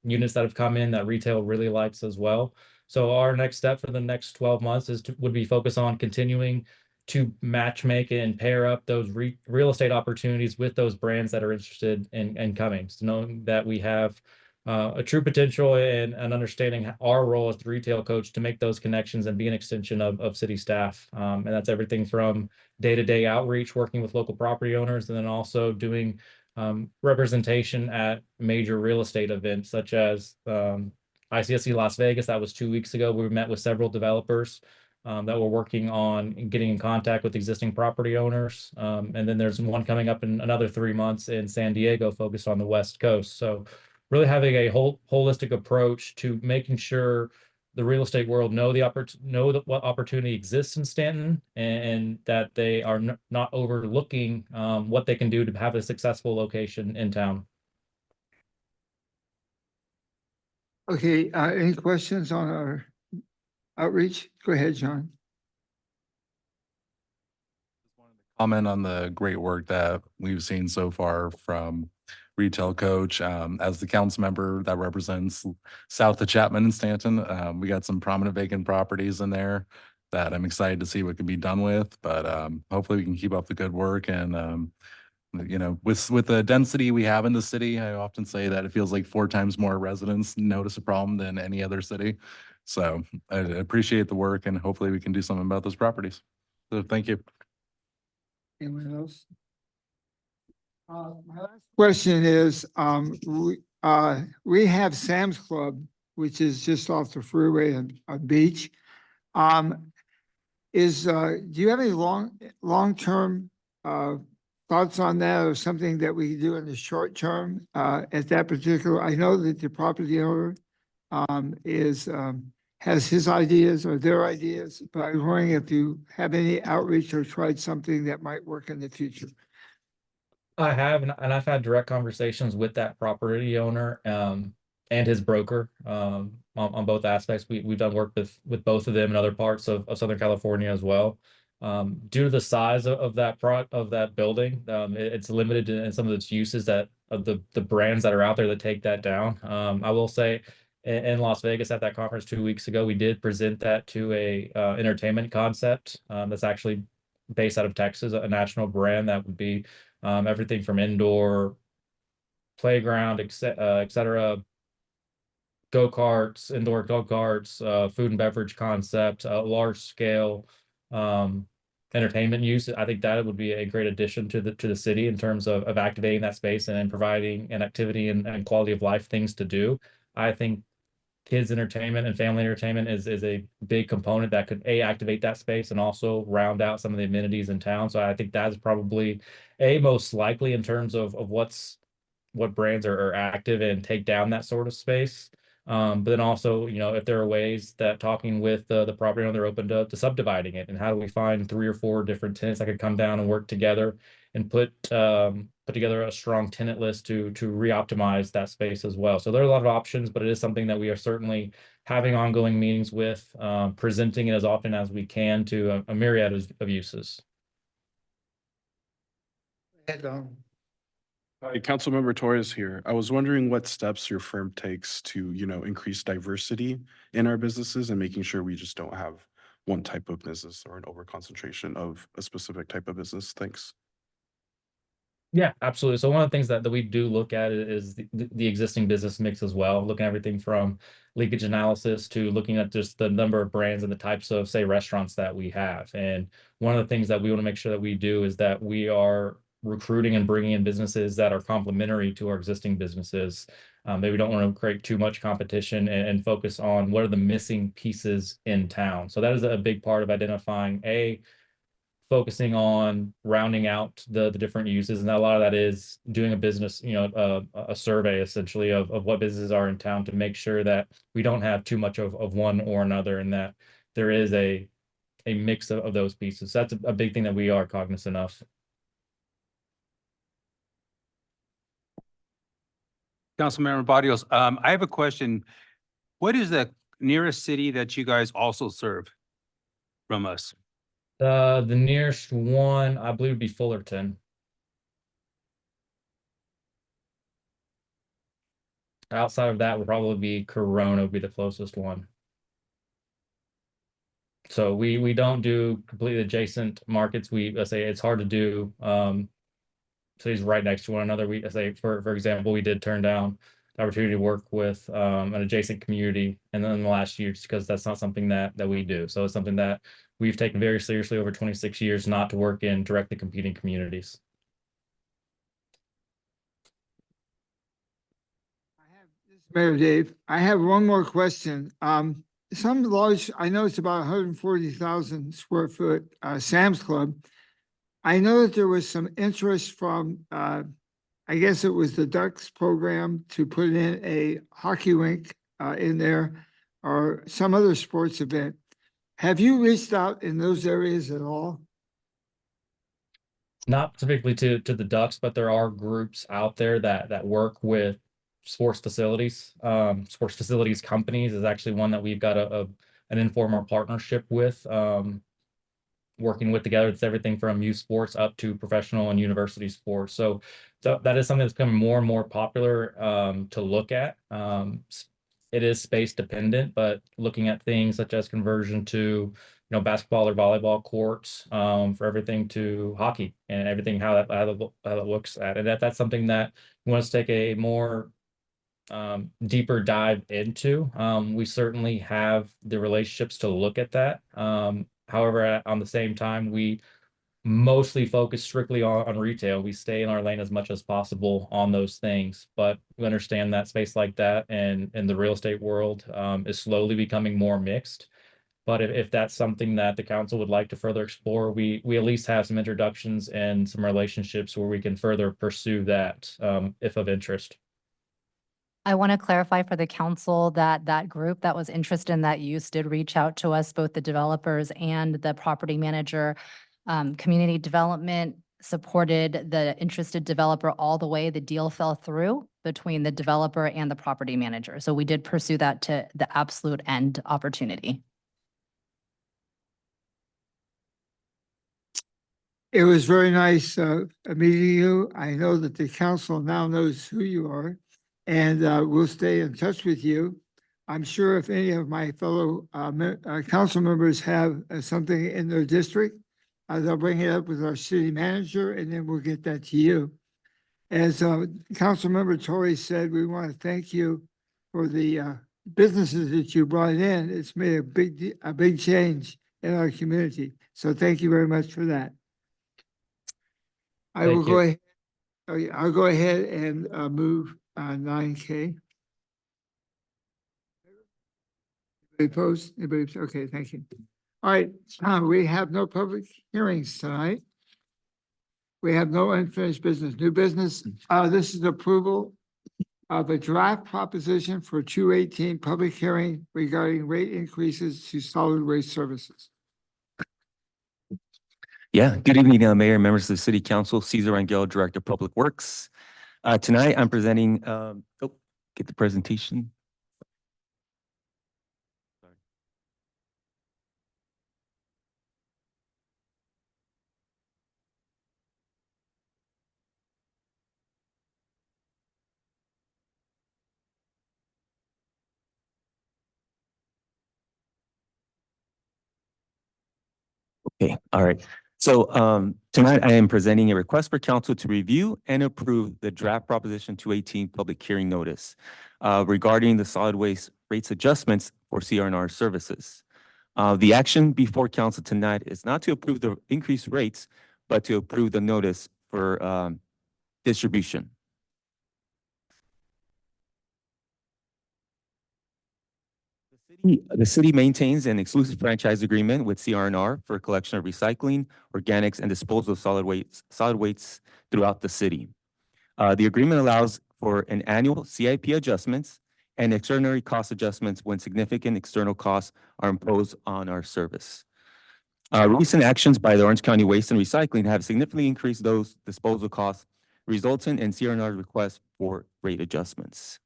O: units that have come in that retail really likes as well. So our next step for the next 12 months would be focus on continuing to match make and pair up those real estate opportunities with those brands that are interested in coming. So knowing that we have a true potential and understanding our role as the retail coach to make those connections and be an extension of city staff. And that's everything from day-to-day outreach, working with local property owners, and then also doing representation at major real estate events such as ICSC Las Vegas. That was 2 weeks ago. We met with several developers that were working on getting in contact with existing property owners. And then there's one coming up in another 3 months in San Diego focused on the West Coast. So really having a holistic approach to making sure the real estate world know what opportunity exists in Stanton and that they are not overlooking what they can do to have a successful location in town.
A: Okay, any questions on our outreach? Go ahead, John.
J: Comment on the great work that we've seen so far from Retail Coach. As the council member that represents south of Chapman and Stanton, we got some prominent vacant properties in there that I'm excited to see what can be done with, but hopefully we can keep up the good work and you know, with the density we have in the city, I often say that it feels like 4 times more residents notice a problem than any other city. So I appreciate the work and hopefully we can do something about those properties. So thank you.
A: Anyone else? My last question is, we have Sam's Club, which is just off the freeway and a beach. Do you have any long-term, thoughts on that or something that we can do in the short term, at that particular, I know that the property owner, has his ideas or their ideas, but I was wondering if you have any outreach or tried something that might work in the future.
O: I have, and I've had direct conversations with that property owner, and his broker, on both aspects. We've done work with both of them in other parts of Southern California as well. Due to the size of that building, it's limited in some of its uses that of the brands that are out there that take that down. I will say in Las Vegas at that conference 2 weeks ago, we did present that to a entertainment concept that's actually based out of Texas, a national brand that would be everything from indoor playground, et cetera, go-karts, indoor go-karts, food and beverage concept, large scale entertainment use. I think that would be a great addition to the city in terms of activating that space and providing an activity and quality of life things to do. I think kids entertainment and family entertainment is a big component that could activate that space and also round out some of the amenities in town. So I think that's probably most likely in terms of what brands are active and take down that sort of space. But then also, you know, if there are ways that talking with the property owner, they're open to subdividing it, and how do we find 3 or 4 different tenants that could come down and work together and put together a strong tenant list to re-optimize that space as well. So there are a lot of options, but it is something that we are certainly having ongoing meetings with, presenting it as often as we can to a myriad of uses.
K: Hi, Councilmember Torres here. I was wondering what steps your firm takes to, you know, increase diversity in our businesses and making sure we just don't have one type of business or an overconcentration of a specific type of business. Thanks.
O: Yeah, absolutely. So one of the things that we do look at is the existing business mix as well, looking at everything from leakage analysis to looking at just the number of brands and the types of, say, restaurants that we have. And one of the things that we want to make sure that we do is that we are recruiting and bringing in businesses that are complementary to our existing businesses. That we don't want to create too much competition and focus on what are the missing pieces in town. So that is a big part of identifying focusing on rounding out the different uses, and a lot of that is doing a business, you know, a survey essentially of what businesses are in town to make sure that we don't have too much of one or another, and that there is a mix of those pieces. So that's a big thing that we are cognizant of.
P: Councilmember Barrios, I have a question. What is the nearest city that you guys also serve from us?
O: The nearest one, I believe, would be Fullerton. Outside of that would probably be Corona, would be the closest one. So we don't do completely adjacent markets. Let's say it's hard to do cities right next to one another. I say for example, we did turn down the opportunity to work with an adjacent community and then in the last year, just because that's not something that we do. So it's something that we've taken very seriously over 26 years, not to work in directly competing communities.
A: Mayor Dave, I have one more question. Some large, I know it's about 140,000 square foot Sam's Club. I know that there was some interest from, I guess it was the Ducks program to put in a hockey rink in there or some other sports event. Have you reached out in those areas at all?
O: Not specifically to the Ducks, but there are groups out there that work with sports facilities. Sports facilities companies is actually one that we've got an informal partnership with. Working with together, it's everything from youth sports up to professional and university sports. So that is something that's becoming more and more popular to look at. It is space dependent, but looking at things such as conversion to basketball or volleyball courts for everything to hockey and everything how that looks at it. That's something that we want to take a more deeper dive into. We certainly have the relationships to look at that. However, on the same time, we mostly focus strictly on retail. We stay in our lane as much as possible on those things, but we understand that space like that and in the real estate world is slowly becoming more mixed. But if that's something that the council would like to further explore, we at least have some introductions and some relationships where we can further pursue that if of interest.
D: I want to clarify for the council that that group that was interested in that use did reach out to us, both the developers and the property manager. Community development supported the interested developer all the way. The deal fell through between the developer and the property manager. So we did pursue that to the absolute end opportunity.
A: It was very nice meeting you. I know that the council now knows who you are, and we'll stay in touch with you. I'm sure if any of my fellow council members have something in their district, they'll bring it up with our city manager, and then we'll get that to you. As Councilmember Torrey said, we want to thank you for the businesses that you brought in. It's made a big change in our community. So thank you very much for that. I will go ahead. I'll go ahead and move 9K. Anybody opposed? Anybody? Okay, thank you. All right, we have no public hearings tonight. We have no unfinished business. New business, this is approval of a draft proposition for 218 public hearing regarding rate increases to solid waste services.
M: Yeah, good evening, Mayor, members of the City Council, Cesar Rangel, Director of Public Works. Tonight, I'm presenting, get the presentation. Okay, all right. So tonight I am presenting a request for council to review and approve the draft proposition 218 public hearing notice regarding the solid waste rates adjustments for CR&R services. The action before council tonight is not to approve the increased rates, but to approve the notice for distribution. The city maintains an exclusive franchise agreement with CR&R for collection of recycling, organics, and disposal of solid wastes throughout the city. The agreement allows for an annual CIP adjustments and extraordinary cost adjustments when significant external costs are imposed on our service. Recent actions by the Orange County Waste and Recycling have significantly increased those disposal costs, resulting in CR&R's request for rate adjustments.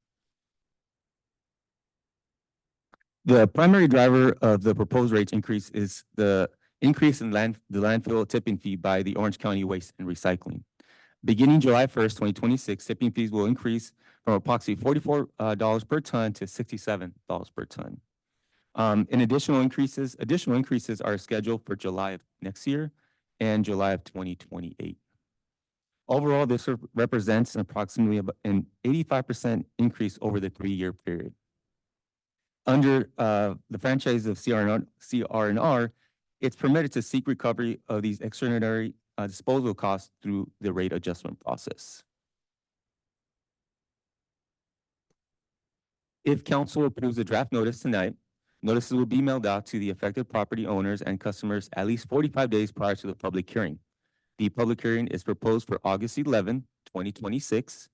M: The primary driver of the proposed rate increase is the increase in the landfill tipping fee by the Orange County Waste and Recycling. Beginning July 1st, 2026, tipping fees will increase from approximately $44 per ton to $67 per ton. Additional increases are scheduled for July of next year and July of 2028. Overall, this represents approximately an 85% increase over the 3-year period. Under the franchise of CR&R, it's permitted to seek recovery of these extraordinary disposal costs through the rate adjustment process. If council approves the draft notice tonight, notices will be mailed out to the affected property owners and customers at least 45 days prior to the public hearing. The public hearing is proposed for August 11, 2026.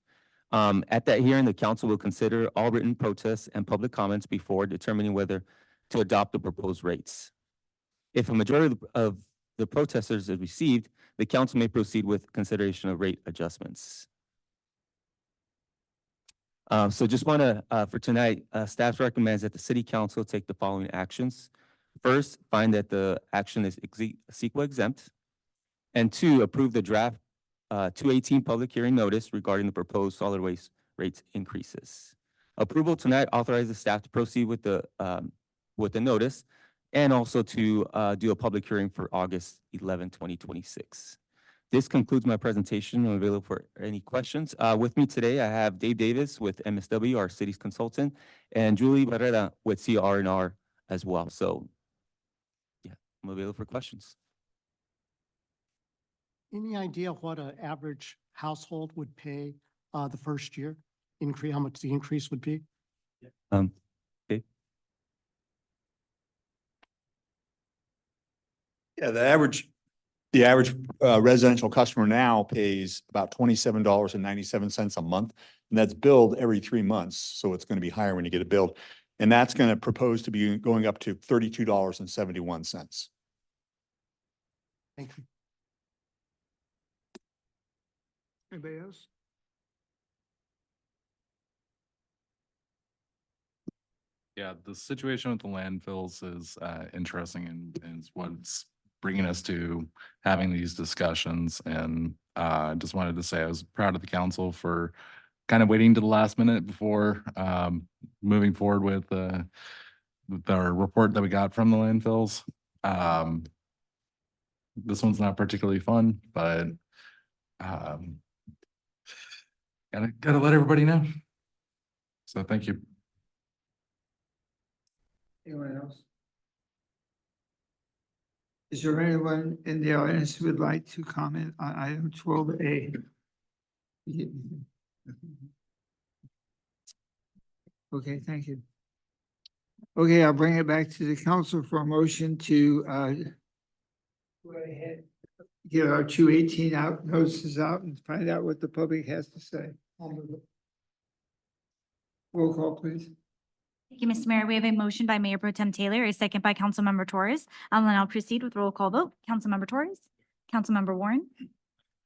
M: At that hearing, the council will consider all written protests and public comments before determining whether to adopt the proposed rates. If a majority of the protesters is received, the council may proceed with consideration of rate adjustments. So just want to, for tonight, staff recommends that the city council take the following actions. First, find that the action is CEQA exempt. And two, approve the draft 218 public hearing notice regarding the proposed solid waste rates increases. Approval tonight authorizes staff to proceed with the notice and also to do a public hearing for August 11, 2026. This concludes my presentation. I'm available for any questions. With me today, I have Dave Davis with MSW, our city's consultant, and Julie Barrera with CR&R as well. So yeah, I'm available for questions.
G: Any idea what an average household would pay the first year? Increase, how much the increase would be?
M: Okay.
N: Yeah, the average residential customer now pays about $27.97 a month. And that's billed every 3 months. So it's going to be higher when you get it billed. And that's going to propose to be going up to $32.71.
G: Thank you.
A: Anybody else?
J: Yeah, the situation with the landfills is interesting and is what's bringing us to having these discussions. And I just wanted to say I was proud of the council for kind of waiting to the last minute before moving forward with our report that we got from the landfills. This one's not particularly fun, but gotta let everybody know. So thank you.
A: Anyone else? Is there anyone in the audience who would like to comment on item 12A? Okay, thank you. Okay, I'll bring it back to the council for a motion to go ahead, get our 218 out, notices out, and find out what the public has to say. Roll call, please.
B: Thank you, Mr. Mayor. We have a motion by Mayor Pro Tem Taylor, a second by Councilmember Torres. I'll now proceed with roll call vote. Councilmember Torres, Councilmember Warren,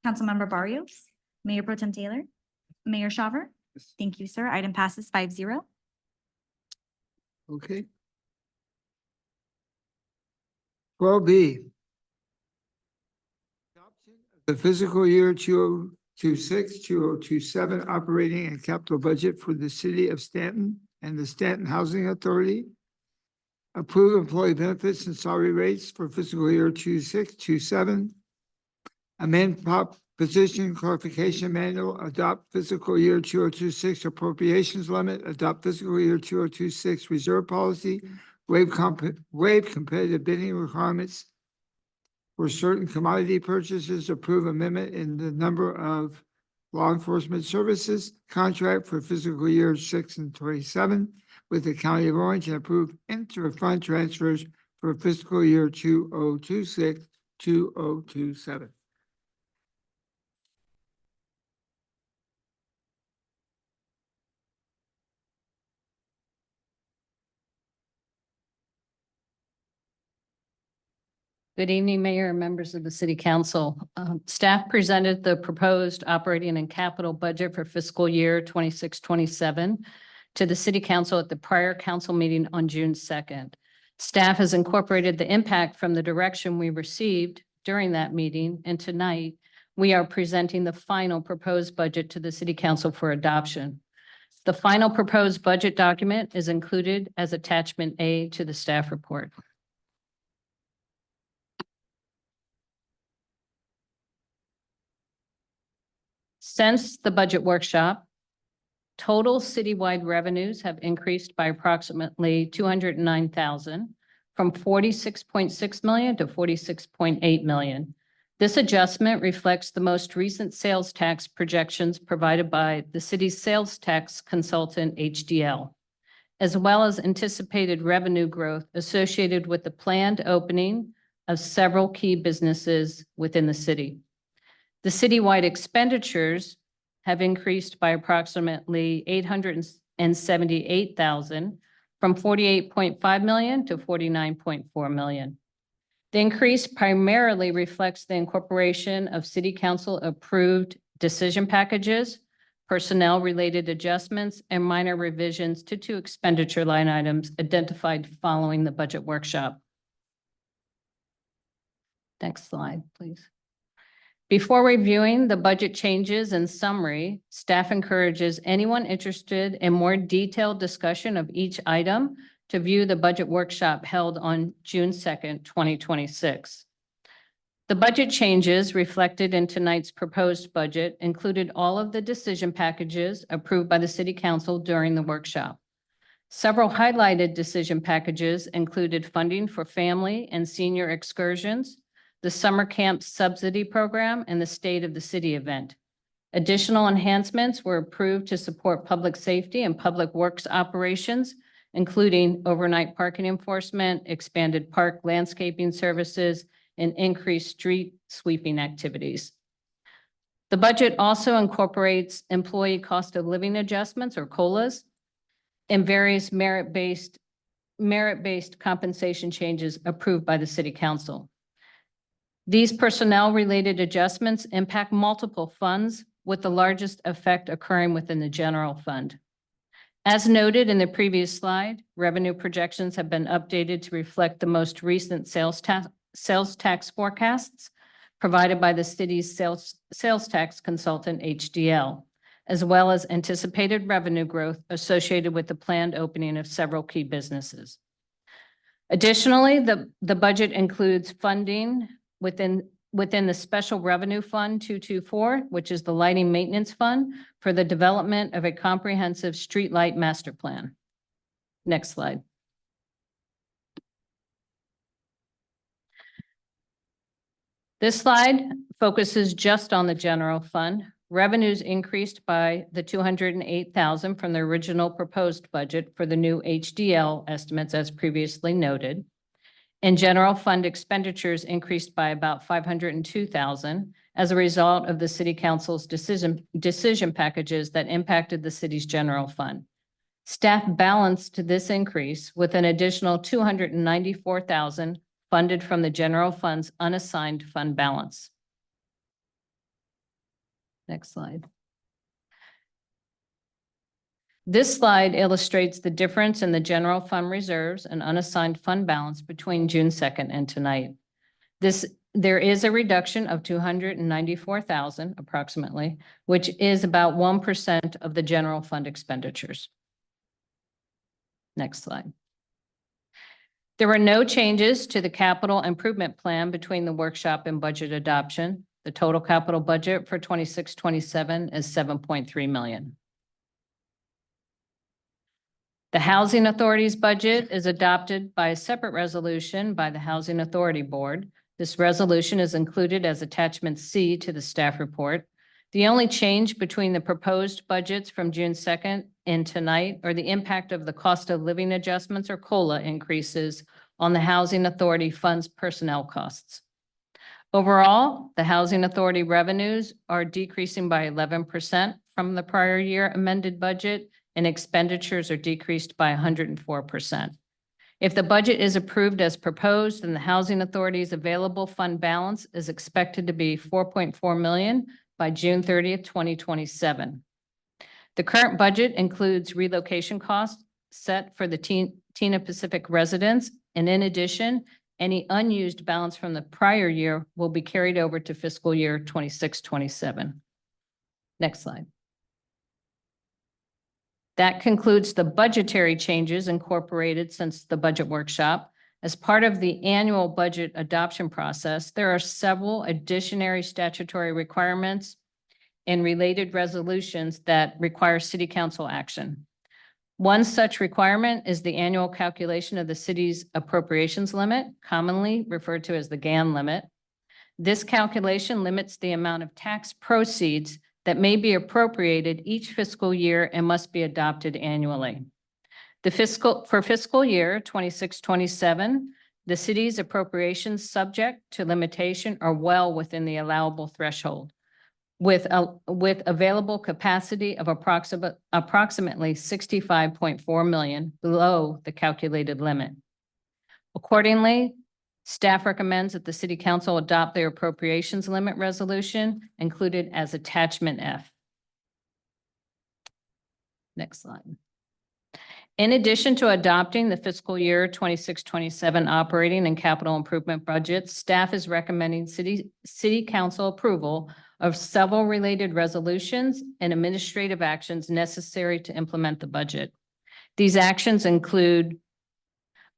B: Councilmember Barrios, Mayor Pro Tem Taylor, Mayor Shaver. Thank you, sir. Item passes 5-0.
A: Okay. 12B. The fiscal year 2026-2027 operating and capital budget for the city of Stanton and the Stanton Housing Authority. Approve employee benefits and salary rates for fiscal year 26-27. Amend position clarification manual, adopt fiscal year 2026 appropriations limit, adopt fiscal year 2026 reserve policy, waive competitive bidding requirements for certain commodity purchases, approve amendment in the number of law enforcement services contract for fiscal year 6 and 27 with the County of Orange, and approve inter-fund transfers for fiscal year 2026-2027.
Q: Good evening, Mayor and members of the City Council. Staff presented the proposed operating and capital budget for fiscal year 26-27 to the City Council at the prior council meeting on June 2nd. Staff has incorporated the impact from the direction we received during that meeting, and tonight we are presenting the final proposed budget to the City Council for adoption. The final proposed budget document is included as attachment A to the staff report. Since the budget workshop, total citywide revenues have increased by approximately 209,000 from 46.6 million to 46.8 million. This adjustment reflects the most recent sales tax projections provided by the city's sales tax consultant, HDL, as well as anticipated revenue growth associated with the planned opening of several key businesses within the city. The citywide expenditures have increased by approximately 878,000 from 48.5 million to 49.4 million. The increase primarily reflects the incorporation of City Council approved decision packages personnel-related adjustments, and minor revisions to 2 expenditure line items identified following the budget workshop. Next slide, please. Before reviewing the budget changes and summary, staff encourages anyone interested in more detailed discussion of each item to view the budget workshop held on June 2nd, 2026. The budget changes reflected in tonight's proposed budget included all of the decision packages approved by the City Council during the workshop. Several highlighted decision packages included funding for family and senior excursions, the summer camp subsidy program, and the State of the City event. Additional enhancements were approved to support public safety and public works operations, including overnight parking enforcement, expanded park landscaping services, and increased street sweeping activities. The budget also incorporates employee cost of living adjustments, or COLAs, and various merit-based compensation changes approved by the City Council. These personnel-related adjustments impact multiple funds, with the largest effect occurring within the general fund. As noted in the previous slide, revenue projections have been updated to reflect the most recent sales tax forecasts provided by the city's sales tax consultant, HDL, as well as anticipated revenue growth associated with the planned opening of several key businesses. Additionally, the budget includes funding within the Special Revenue Fund 224, which is the lighting maintenance fund, for the development of a comprehensive streetlight master plan. Next slide. This slide focuses just on the general fund. Revenues increased by the $208,000 from the original proposed budget for the new HDL estimates, as previously noted. And general fund expenditures increased by about $502,000 as a result of the City Council's decision packages that impacted the city's general fund. Staff balanced this increase with an additional $294,000 funded from the general fund's unassigned fund balance. Next slide. This slide illustrates the difference in the general fund reserves and unassigned fund balance between June 2nd and tonight. There is a reduction of $294,000 approximately, which is about 1% of the general fund expenditures. Next slide. There were no changes to the capital improvement plan between the workshop and budget adoption. The total capital budget for 26-27 is $7.3 million. The Housing Authority's budget is adopted by a separate resolution by the Housing Authority Board. This resolution is included as Attachment C to the staff report. The only change between the proposed budgets from June 2nd and tonight are the impact of the cost of living adjustments, or COLA, increases on the Housing Authority Fund's personnel costs. Overall, the Housing Authority revenues are decreasing by 11% from the prior year amended budget, and expenditures are decreased by 104%. If the budget is approved as proposed, then the Housing Authority's available fund balance is expected to be $4.4 million by June 30th, 2027. The current budget includes relocation costs set for the Tena Pacific residents, and in addition, any unused balance from the prior year will be carried over to fiscal year 26-27. Next slide. That concludes the budgetary changes incorporated since the budget workshop. As part of the annual budget adoption process, there are several additional statutory requirements and related resolutions that require City Council action. One such requirement is the annual calculation of the city's appropriations limit, commonly referred to as the GAN limit. This calculation limits the amount of tax proceeds that may be appropriated each fiscal year and must be adopted annually. For fiscal year 26-27, the city's appropriations subject to limitation are well within the allowable threshold, with available capacity of approximately $65.4 million below the calculated limit. Accordingly, staff recommends that the City Council adopt their appropriations limit resolution included as Attachment F. Next slide. In addition to adopting the fiscal year 26-27 operating and capital improvement budgets, staff is recommending city council approval of several related resolutions and administrative actions necessary to implement the budget. These actions include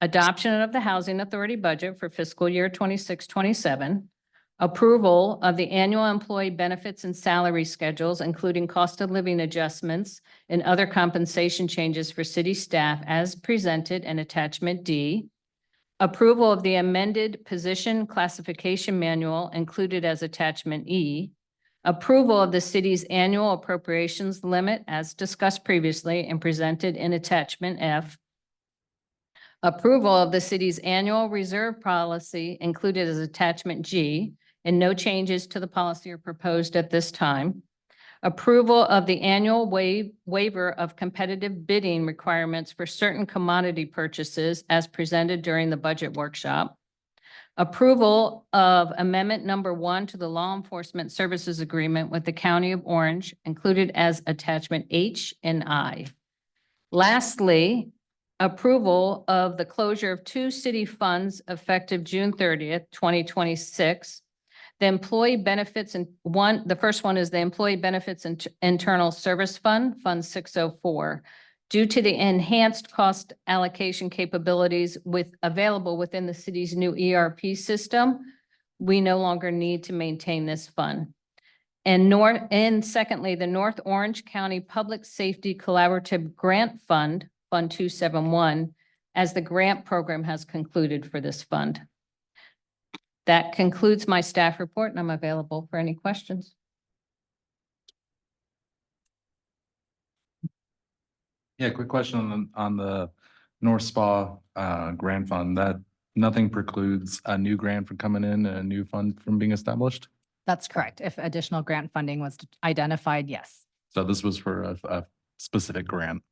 Q: adoption of the Housing Authority budget for fiscal year 26-27, approval of the annual employee benefits and salary schedules, including cost of living adjustments and other compensation changes for city staff as presented in attachment D, approval of the amended position classification manual included as attachment E, approval of the city's annual appropriations limit as discussed previously and presented in attachment F, approval of the city's annual reserve policy included as attachment G, and no changes to the policy are proposed at this time. Approval of the annual waiver of competitive bidding requirements for certain commodity purchases as presented during the budget workshop. Approval of amendment number 1 to the law enforcement services agreement with the County of Orange included as attachment H and I. Lastly, approval of the closure of 2 city funds effective June 30th, 2026. The employee benefits and the first one is the Employee Benefits and Internal Service Fund, Fund 604. Due to the enhanced cost allocation capabilities available within the city's new ERP system, we no longer need to maintain this fund. And secondly, the North Orange County Public Safety Collaborative Grant Fund, Fund 271, as the grant program has concluded for this fund. That concludes my staff report, and I'm available for any questions.
J: Yeah, quick question on the North Spa grant fund. That nothing precludes a new grant from coming in and a new fund from being established?
D: That's correct. If additional grant funding was identified, yes.
J: So this was for a specific grant.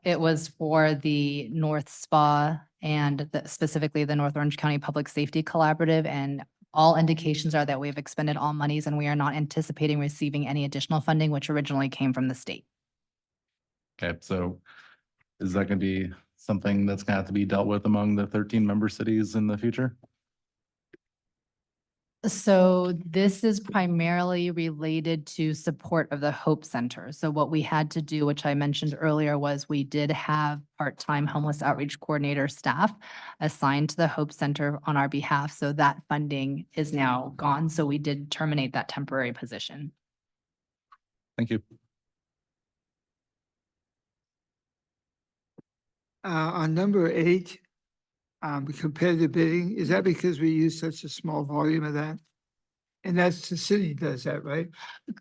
D: It was for the North Spa and specifically the North Orange County Public Safety Collaborative, and all indications are that we've expended all monies and we are not anticipating receiving any additional funding, which originally came from the state.
J: Okay, so is that going to be something that's going to have to be dealt with among the 13 member cities in the future?
D: So this is primarily related to support of the Hope Center. So what we had to do, which I mentioned earlier, was we did have part-time homeless outreach coordinator staff assigned to the Hope Center on our behalf. So that funding is now gone. So we did terminate that temporary position.
J: Thank you.
A: On number 8, competitive bidding, is that because we use such a small volume of that? And that's the city does that, right?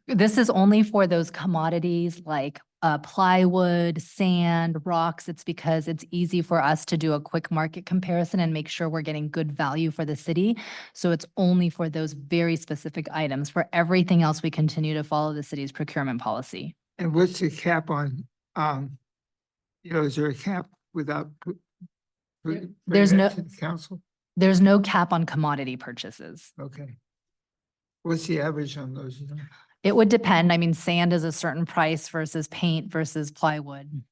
D: This is only for those commodities like plywood, sand, rocks. It's because it's easy for us to do a quick market comparison and make sure we're getting good value for the city. So it's only for those very specific items. For everything else, we continue to follow the city's procurement policy.
A: And what's the cap on, is there a cap without?
D: There's no-
A: to the council?
D: There's no cap on commodity purchases.
A: Okay. What's the average on those?
D: It would depend. I mean, sand is a certain price versus paint versus plywood.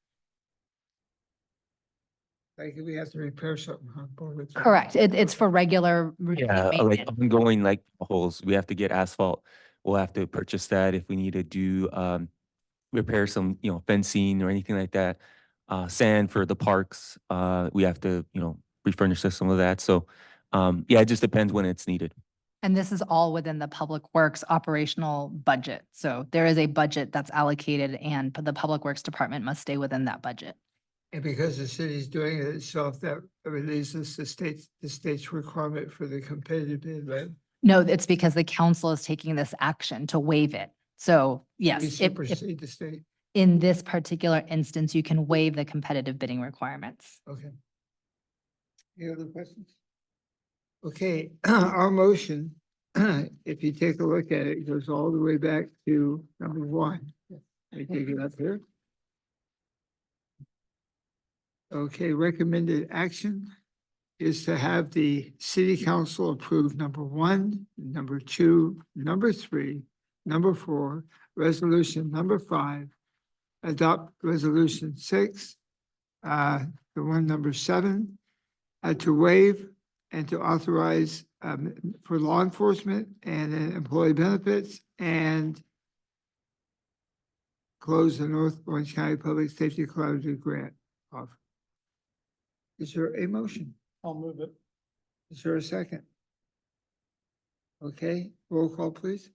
A: Like if we have to repair something, huh?
D: Correct. It's for regular routine
M: Yeah, like
D: maintenance.
M: ongoing like holes, we have to get asphalt. We'll have to purchase that if we need to do repair some, fencing or anything like that. Sand for the parks, we have to, refurnish some of that. So yeah, it just depends when it's needed.
D: And this is all within the Public Works operational budget. So there is a budget that's allocated and the Public Works Department must stay within that budget.
A: And because the city's doing it itself, that releases the state's requirement for the competitive bid, right?
D: No, it's because the council is taking this action to waive it. So
A: We
D: yes, if
A: supersede the state.
D: in this particular instance, you can waive the competitive bidding requirements.
A: Okay. Any other questions? Okay, our motion, if you take a look at it, goes all the way back to number 1. Let me take it up here. Okay, recommended action is to have the city council approve number 1, number 2, number 3, number 4, resolution number 5, adopt resolution 6, the one number 7, to waive and to authorize for law enforcement and employee benefits and close the North Orange County Public Safety Collaborative Grant off. Is there a motion?
G: I'll move it.
A: Is there a second? Okay, roll call, please.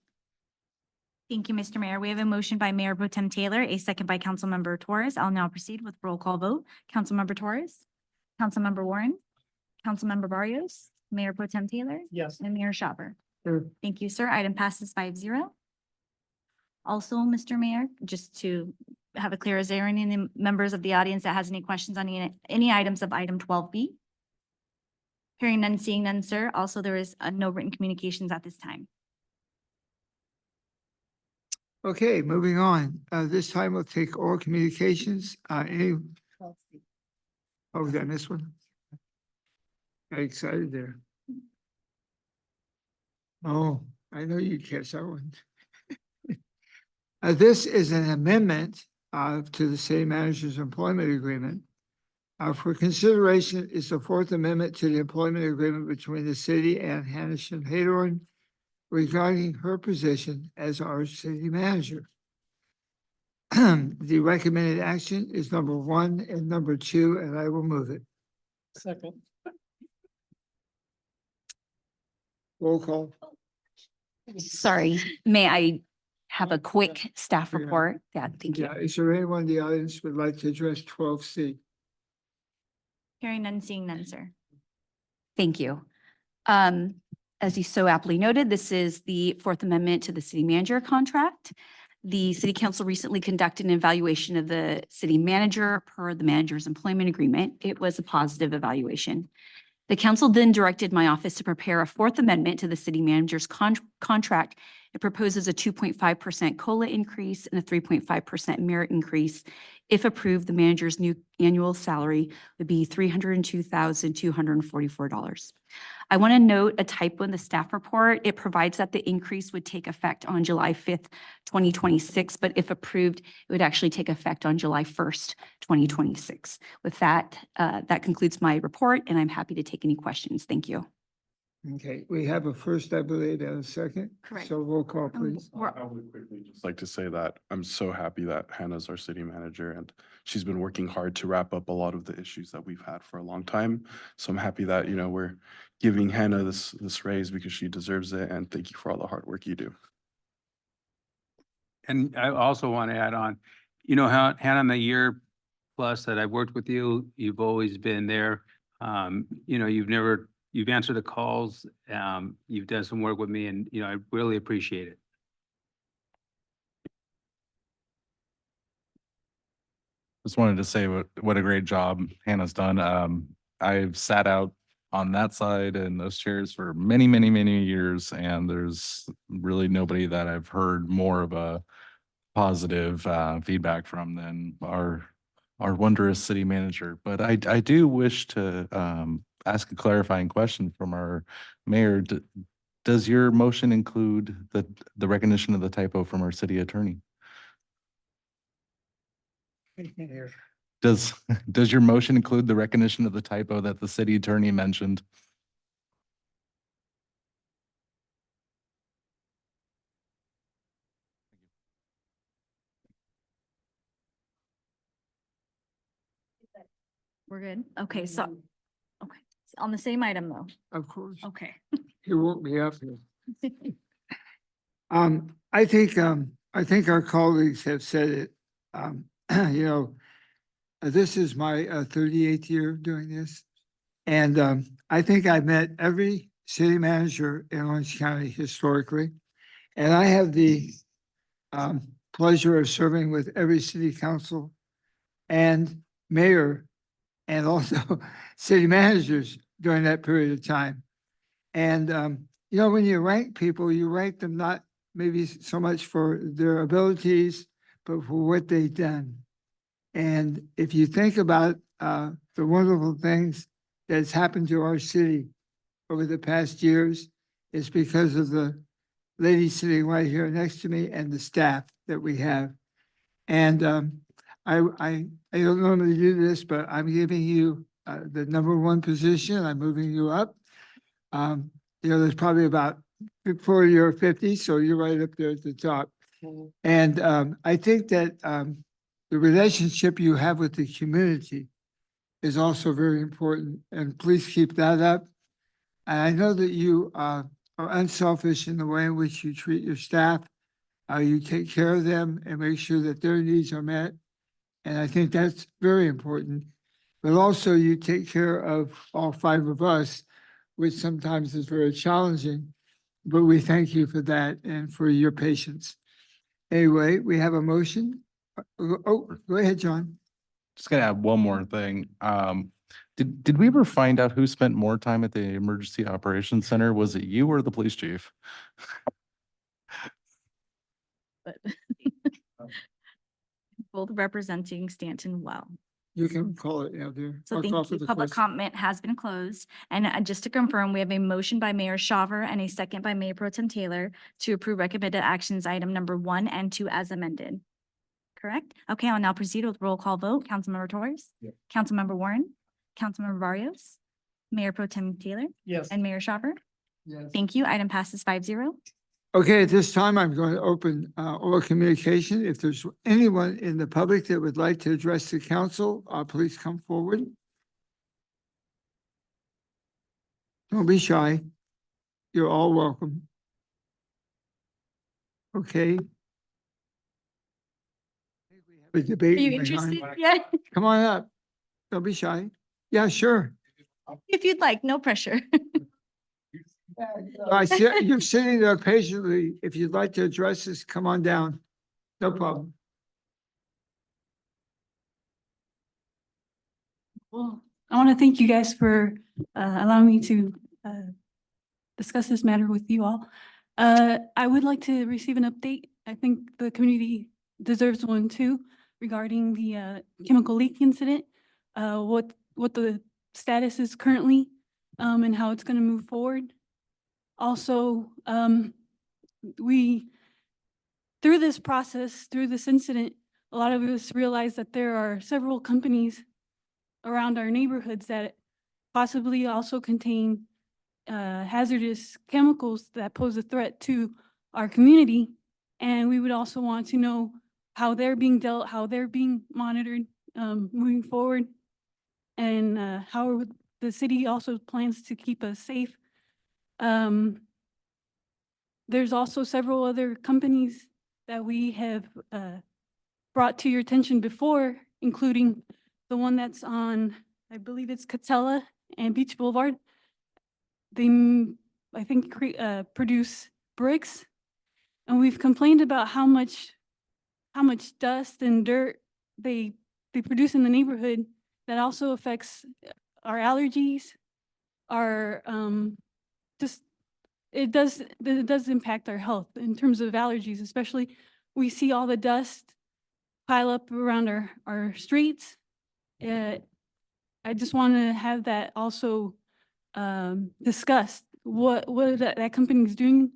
B: Thank you, Mr. Mayor. We have a motion by Mayor Pro Tem Taylor, a second by Councilmember Torres. I'll now proceed with roll call vote. Councilmember Torres, Councilmember Warren, Councilmember Barrios, Mayor Pro Tem Taylor,
G: Yes.
B: and Mayor Schauffer.
A: Sure.
B: Thank you, sir. Item passes 5-0. Also, Mr. Mayor, just to have it clear, is there any members of the audience that has any questions on any items of item 12B? Hearing none, seeing none, sir. Also, there is no written communications at this time.
A: Okay, moving on. This time we'll take oral communications. Oh, did I miss one? Got excited there. Oh, I know you catch that one. This is an amendment to the city manager's employment agreement. For consideration is the Fourth Amendment to the employment agreement between the city and Hannah Haydoran regarding her position as our city manager. The recommended action is number 1 and number 2, and I will move it.
G: Second.
A: Roll call.
C: Sorry, may I have a quick staff
A: Yeah.
C: report? Yeah, thank you.
A: Yeah, is there anyone in the audience who would like to address 12C?
B: Hearing none, seeing none, sir.
C: Thank you. As you so aptly noted, this is the Fourth Amendment to the city manager contract. The city council recently conducted an evaluation of the city manager per the manager's employment agreement. It was a positive evaluation. The council then directed my office to prepare a Fourth Amendment to the city manager's contract. It proposes a 2.5% COLA increase and a 3.5% merit increase. If approved, the manager's new annual salary would be $302,244. I want to note a typo in the staff report. It provides that the increase would take effect on July 5th, 2026, but if approved, it would actually take effect on July 1st, 2026. With that, that concludes my report, and I'm happy to take any questions. Thank you.
A: Okay, we have a first, I believe, and a second.
B: Correct.
A: So roll call, please.
K: I would quickly just like to say that I'm so happy that Hannah's our city manager and she's been working hard to wrap up a lot of the issues that we've had for a long time. So I'm happy that, we're giving Hannah this raise because she deserves it. And thank you for all the hard work you do.
P: And I also want to add on, how Hannah, in the year plus that I've worked with you, you've always been there. You've answered the calls. You've done some work with me and, I really appreciate it.
J: Just wanted to say what a great job Hannah's done. I've sat out on that side and those chairs for many, many, many years, and there's really nobody that I've heard more of a positive feedback from than our wondrous city manager. But I do wish to ask a clarifying question from our mayor. Does your motion include the recognition of the typo from our city attorney? Does your motion include the recognition of the typo that the city attorney mentioned?
B: We're good. Okay, so, okay, on the same item though.
A: Of course.
B: Okay.
A: You woke me up here. I think our colleagues have said it. This is my 38th year doing this. And I think I've met every city manager in Orange County historically. And I have the pleasure of serving with every city council and mayor and also city managers during that period of time. And, when you rank people, you rank them not maybe so much for their abilities, but for what they've done. And if you think about the wonderful things that's happened to our city over the past years, it's because of the lady sitting right here next to me and the staff that we have. And I don't normally do this, but I'm giving you the number one position. I'm moving you up. There's probably about 40 or 50, so you're right up there at the top. And I think that the relationship you have with the community is also very important, and please keep that up. And I know that you are unselfish in the way in which you treat your staff. You take care of them and make sure that their needs are met. And I think that's very important. But also you take care of all five of us, which sometimes is very challenging. But we thank you for that and for your patience. Anyway, we have a motion. Oh, go ahead, John.
J: Just gonna add one more thing. Did we ever find out who spent more time at the Emergency Operations Center? Was it you or the police chief?
B: Both representing Stanton well.
A: You can call it out there.
B: So
A: I'll
B: thank
A: call for
B: you.
A: the
B: Public
A: question.
B: comment has been closed. And just to confirm, we have a motion by Mayor Shaver and a second by Mayor Pro Tem Taylor to approve recommended actions item number 1 and 2 as amended. Correct? Okay, I'll now proceed with roll call vote. Councilmember Torres?
A: Yep.
B: Councilmember Warren? Councilmember Barrios? Mayor Pro Tem Taylor?
A: Yes.
B: And Mayor Shaver?
A: Yes.
B: Thank you. Item passes 5-0.
A: Okay, at this time, I'm going to open oral communication. If there's anyone in the public that would like to address the council, please come forward. Don't be shy. You're all welcome. Okay. We have a
B: Are
A: debate
B: you
A: going
B: interested?
A: on.
B: Yeah,
A: Come on up. Don't be shy. Yeah, sure.
B: if you'd like, no pressure.
A: I see you're sitting there patiently. If you'd like to address this, come on down. No problem.
R: Well, I want to thank you guys for allowing me to discuss this matter with you all. I would like to receive an update. I think the community deserves one too regarding the chemical leak incident, what the status is currently, and how it's going to move forward. Also, through this process, through this incident, a lot of us realized that there are several companies around our neighborhoods that possibly also contain hazardous chemicals that pose a threat to our community. And we would also want to know how they're being dealt, how they're being monitored moving forward, and how the city also plans to keep us safe. There's also several other companies that we have brought to your attention before, including the one that's on, I believe it's Catella and Beach Boulevard. They, I think, produce bricks, and we've complained about how much dust and dirt they produce in the neighborhood. That also affects our allergies, our just it does impact our health in terms of allergies, especially we see all the dust pile up around our streets. I just want to have that also discussed. What that company is doing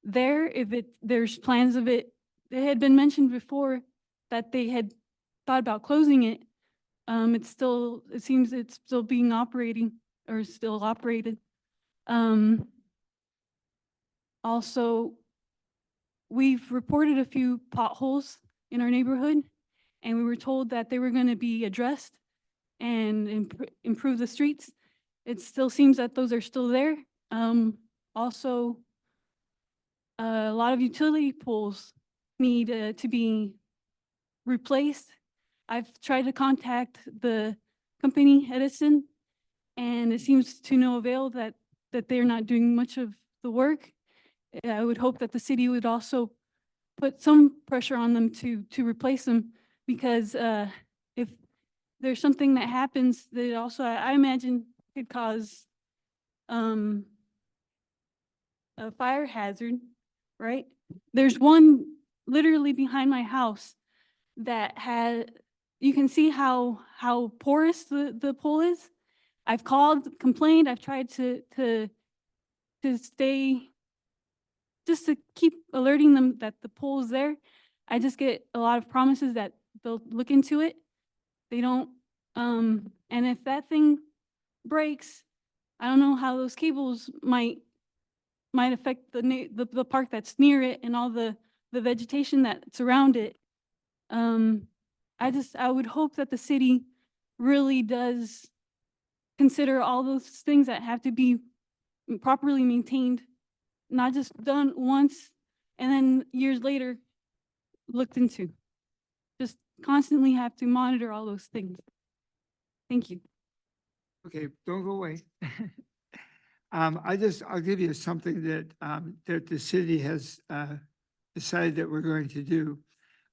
R: there, if there's plans of it. It had been mentioned before that they had thought about closing it. It seems it's still being operating or still operated. Also, we've reported a few potholes in our neighborhood, and we were told that they were going to be addressed and improve the streets. It still seems that those are still there. Also, a lot of utility poles need to be replaced. I've tried to contact the company Edison, and it seems to no avail that they're not doing much of the work. I would hope that the city would also put some pressure on them to replace them, because if there's something that happens that also I imagine could cause a fire hazard, right? There's one literally behind my house that you can see how porous the pole is. I've called, complained, I've tried to stay, just to keep alerting them that the pole is there. I just get a lot of promises that they'll look into it. They don't, and if that thing breaks, I don't know how those cables might affect the park that's near it and all the vegetation that's around it. I would hope that the city really does consider all those things that have to be properly maintained, not just done once and then years later looked into. Just constantly have to monitor all those things. Thank you.
A: Okay, don't go away. I'll give you something that the city has decided that we're going to do.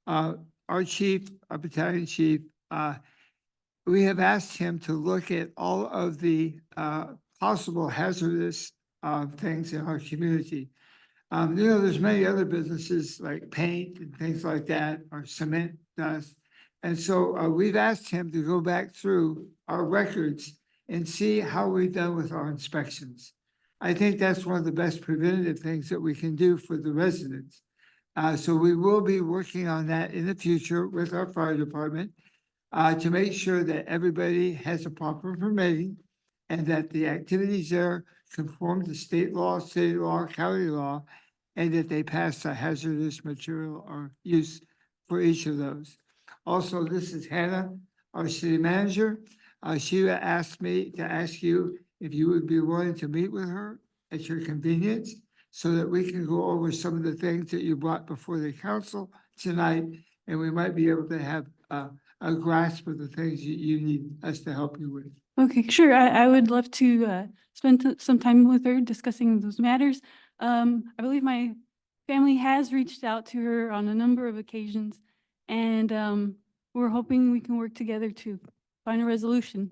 A: Our chief, our battalion chief, we have asked him to look at all of the possible hazardous things in our community. There's many other businesses like paint and things like that, or cement dust. And so we've asked him to go back through our records and see how we've done with our inspections. I think that's one of the best preventative things that we can do for the residents. So we will be working on that in the future with our fire department to make sure that everybody has a proper permitting and that the activities there conform to state law, city law, county law, and that they pass a hazardous material or use for each of those. Also, this is Hannah, our city manager. She asked me to ask you if you would be willing to meet with her at your convenience so that we can go over some of the things that you brought before the council tonight, and we might be able to have a grasp of the things you need us to help you with.
R: Okay, sure. I would love to spend some time with her discussing those matters. I believe my family has reached out to her on a number of occasions, and we're hoping we can work together to find a resolution.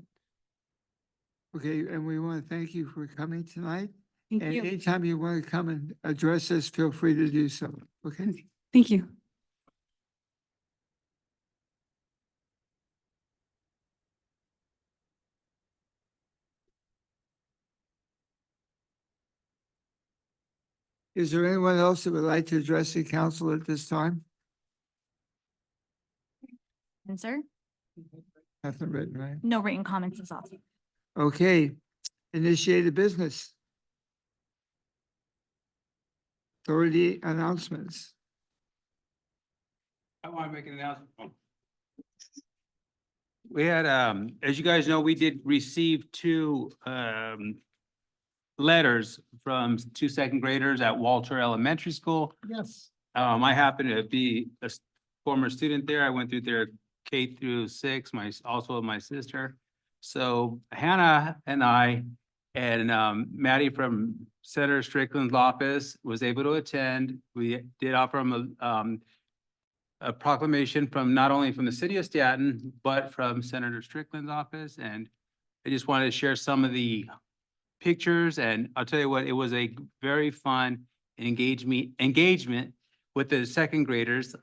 A: Okay, and we want to thank you for coming tonight.
R: Thank
A: And
R: you.
A: anytime you want to come and address us, feel free to do so. Okay?
R: Thank you.
A: Is there anyone else that would like to address the council at this time?
B: And sir,
A: Nothing written, right?
B: no written comments is all.
A: Okay, initiate a business. Authority announcements.
P: I want to make an announcement. We had, as you guys know, we did receive two letters from two second graders at Walter Elementary School.
G: Yes.
P: I happen to be a former student there. I went through their K-6, also my sister. So Hannah and I and Maddie from Senator Strickland's office was able to attend. We did offer them a proclamation from not only from the city of Stanton, but from Senator Strickland's office. And I just wanted to share some of the pictures, and I'll tell you what, it was a very fun engagement with the second graders.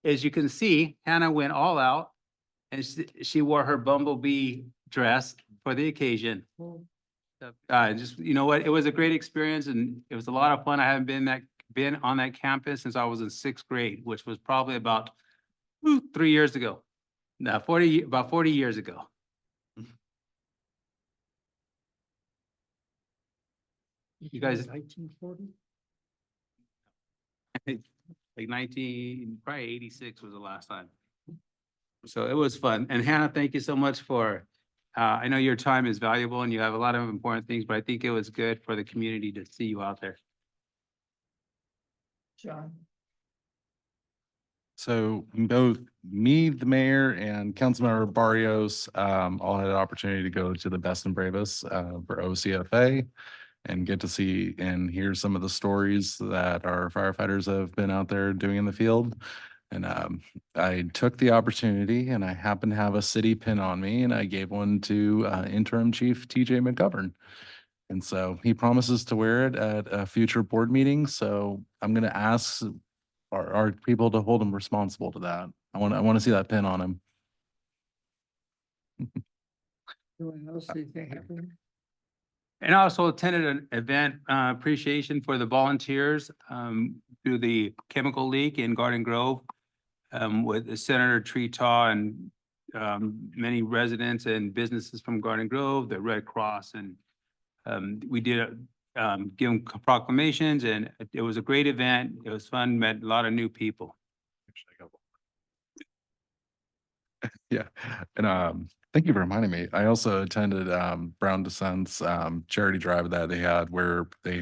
P: As you can see, Hannah went all out and she wore her bumblebee dress for the occasion. Just, you know what, it was a great experience and it was a lot of fun. I haven't been on that campus since I was in 6th grade, which was probably about 3 years ago. No, about 40 years ago. You guys,
G: 1940?
P: like probably 86 was the last time. So it was fun. And Hannah, thank you so much for, I know your time is valuable and you have a lot of important things, but I think it was good for the community to see you out there.
A: John.
J: So both me, the mayor, and Councilmember Barrios all had an opportunity to go to the Best and Bravest for OCFA and get to see and hear some of the stories that our firefighters have been out there doing in the field. And I took the opportunity and I happened to have a city pin on me and I gave one to interim chief TJ McGovern. And so he promises to wear it at a future board meeting. So I'm going to ask our people to hold him responsible to that. I want to see that pin on him.
A: Anyone else do you think happened?
P: And I also attended an event appreciation for the volunteers through the chemical leak in Garden Grove. with Senator Tretaw and many residents and businesses from Garden Grove, the Red Cross, and we did give them proclamations, and it was a great event. It was fun, met a lot of new people.
J: Yeah, and thank you for reminding me. I also attended Brown Descent's charity drive that they had where they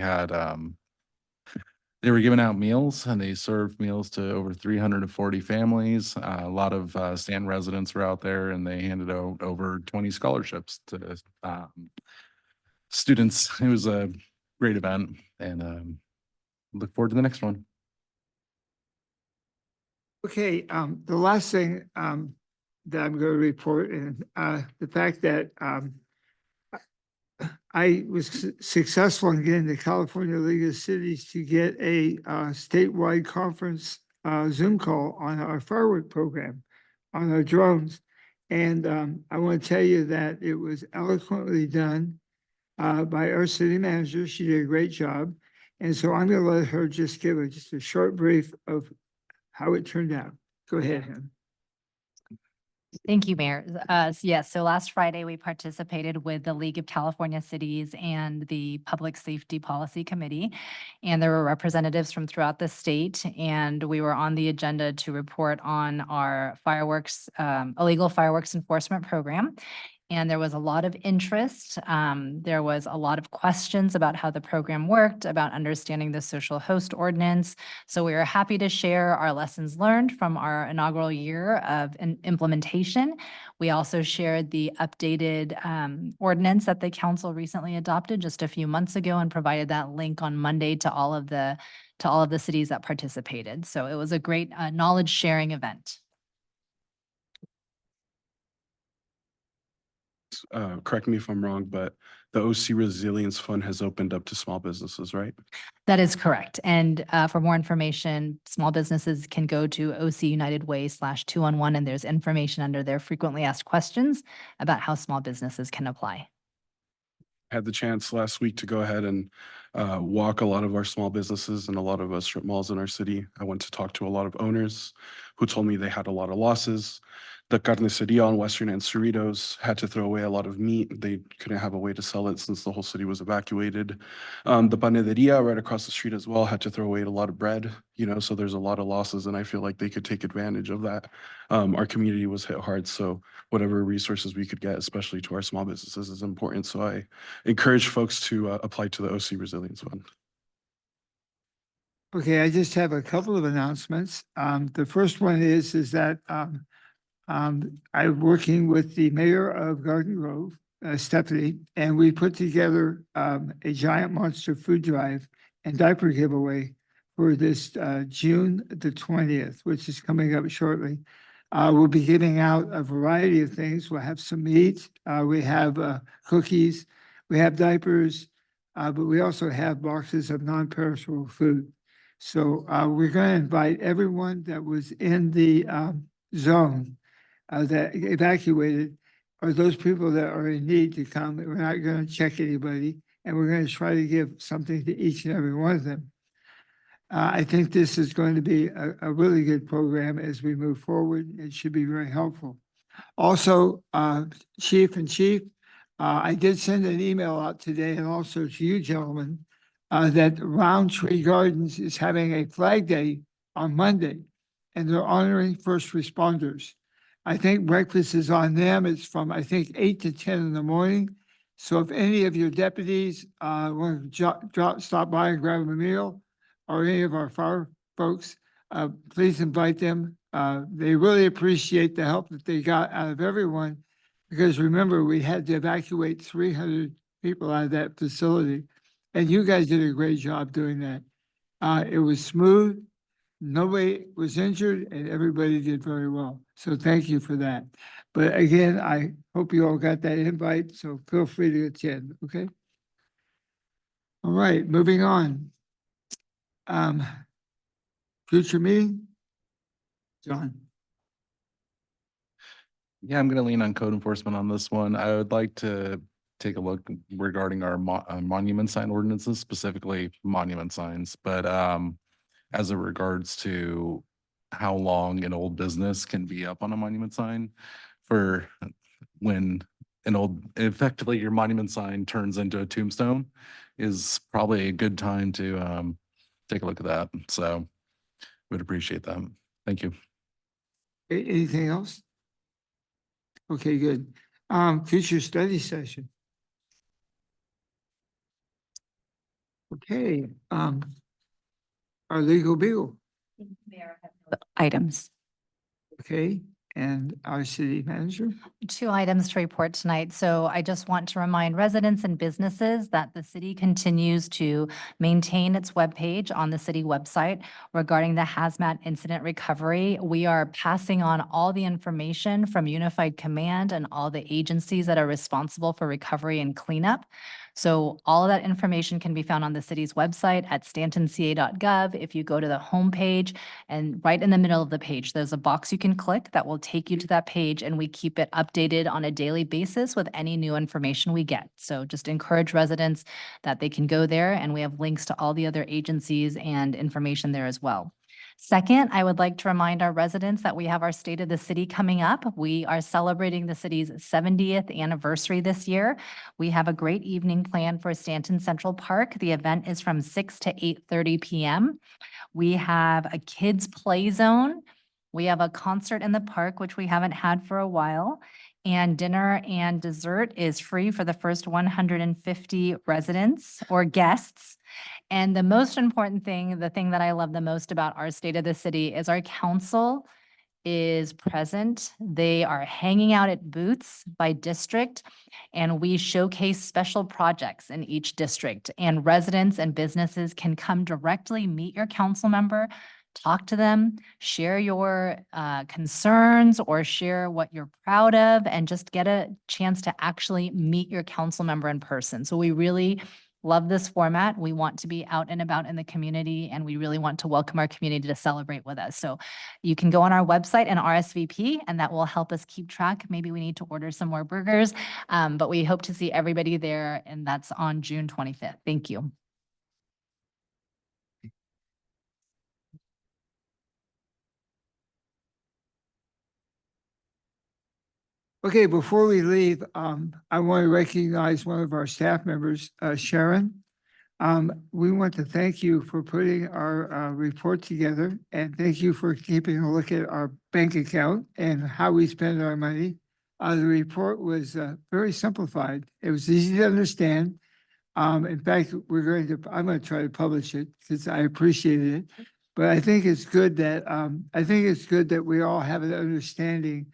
J: were giving out meals and they served meals to over 340 families. A lot of Stanton residents were out there and they handed out over 20 scholarships to students. It was a great event and look forward to the next one.
A: Okay, the last thing that I'm going to report is the fact that I was successful in getting the California League of Cities to get a statewide conference Zoom call on our firework program, on our drones. And I want to tell you that it was eloquently done by our city manager. She did a great job. And so I'm going to let her just give just a short brief of how it turned out. Go ahead, Hannah.
D: Thank you, Mayor. Yes, so last Friday, we participated with the League of California Cities and the Public Safety Policy Committee. And there were representatives from throughout the state, and we were on the agenda to report on our fireworks, illegal fireworks enforcement program. And there was a lot of interest. There was a lot of questions about how the program worked, about understanding the social host ordinance. So we are happy to share our lessons learned from our inaugural year of implementation. We also shared the updated ordinance that the council recently adopted just a few months ago and provided that link on Monday to all of the cities that participated. So it was a great knowledge sharing event.
K: Correct me if I'm wrong, but the OC Resilience Fund has opened up to small businesses, right?
D: That is correct. And for more information, small businesses can go to OC United Way /211, and there's information under there, frequently asked questions about how small businesses can apply.
K: Had the chance last week to go ahead and walk a lot of our small businesses and a lot of strip malls in our city. I went to talk to a lot of owners who told me they had a lot of losses. The carniceria on Western and Cerritos had to throw away a lot of meat. They couldn't have a way to sell it since the whole city was evacuated. The panaderia right across the street as well had to throw away a lot of bread, so there's a lot of losses, and I feel like they could take advantage of that. Our community was hit hard, so whatever resources we could get, especially to our small businesses, is important. So I encourage folks to apply to the OC Resilience Fund.
A: Okay, I just have a couple of announcements. The first one is that I'm working with the mayor of Garden Grove, Stephanie, and we put together a giant monster food drive and diaper giveaway for this June the 20th, which is coming up shortly. We'll be giving out a variety of things. We'll have some meat. We have cookies. We have diapers, but we also have boxes of non-perishable food. So we're going to invite everyone that was in the zone that evacuated, or those people that are in need, to come. We're not going to check anybody, and we're going to try to give something to each and every one of them. I think this is going to be a really good program as we move forward. It should be very helpful. Also, Chief, I did send an email out today, and also to you gentlemen, that Roundtree Gardens is having a Flag Day on Monday, and they're honoring first responders. I think breakfast is on them. It's from, I think, 8 to 10 in the morning. So if any of your deputies want to stop by and grab a meal, or any of our fire folks, please invite them. They really appreciate the help that they got out of everyone, because remember, we had to evacuate 300 people out of that facility, and you guys did a great job doing that. It was smooth. Nobody was injured, and everybody did very well. So thank you for that. But again, I hope you all got that invite, so feel free to attend, okay? All right, moving on. Future meeting? John?
J: Yeah, I'm going to lean on code enforcement on this one. I would like to take a look regarding our monument sign ordinances, specifically monument signs, but as it regards to how long an old business can be up on a monument sign for when effectively your monument sign turns into a tombstone is probably a good time to take a look at that. So would appreciate that. Thank you.
A: Anything else? Okay, good. Future study session. Okay, our legal bill,
C: Items.
A: okay, and our city manager.
D: 2 items to report tonight. So I just want to remind residents and businesses that the city continues to maintain its webpage on the city website regarding the hazmat incident recovery. We are passing on all the information from Unified Command and all the agencies that are responsible for recovery and cleanup. So all of that information can be found on the city's website at stantonca.gov. If you go to the homepage and right in the middle of the page, there's a box you can click that will take you to that page, and we keep it updated on a daily basis with any new information we get. So just encourage residents that they can go there, and we have links to all the other agencies and information there as well. Second, I would like to remind our residents that we have our State of the City coming up. We are celebrating the city's 70th anniversary this year. We have a great evening planned for Stanton Central Park. The event is from 6 to 8:30 p.m. We have a kids play zone. We have a concert in the park, which we haven't had for a while. And dinner and dessert is free for the first 150 residents or guests. And the most important thing, the thing that I love the most about our State of the City is our council is present. They are hanging out at booths by district, and we showcase special projects in each district. And residents and businesses can come directly meet your council member, talk to them, share your concerns or share what you're proud of, and just get a chance to actually meet your council member in person. So we really love this format. We want to be out and about in the community, and we really want to welcome our community to celebrate with us. So you can go on our website and RSVP, and that will help us keep track. Maybe we need to order some more burgers, but we hope to see everybody there, and that's on June 25th. Thank you.
A: Okay, before we leave, I want to recognize one of our staff members, Sharon. We want to thank you for putting our report together, and thank you for keeping a look at our bank account and how we spend our money. The report was very simplified. It was easy to understand. In fact, I'm going to try to publish it because I appreciated it. But I think it's good that we all have an understanding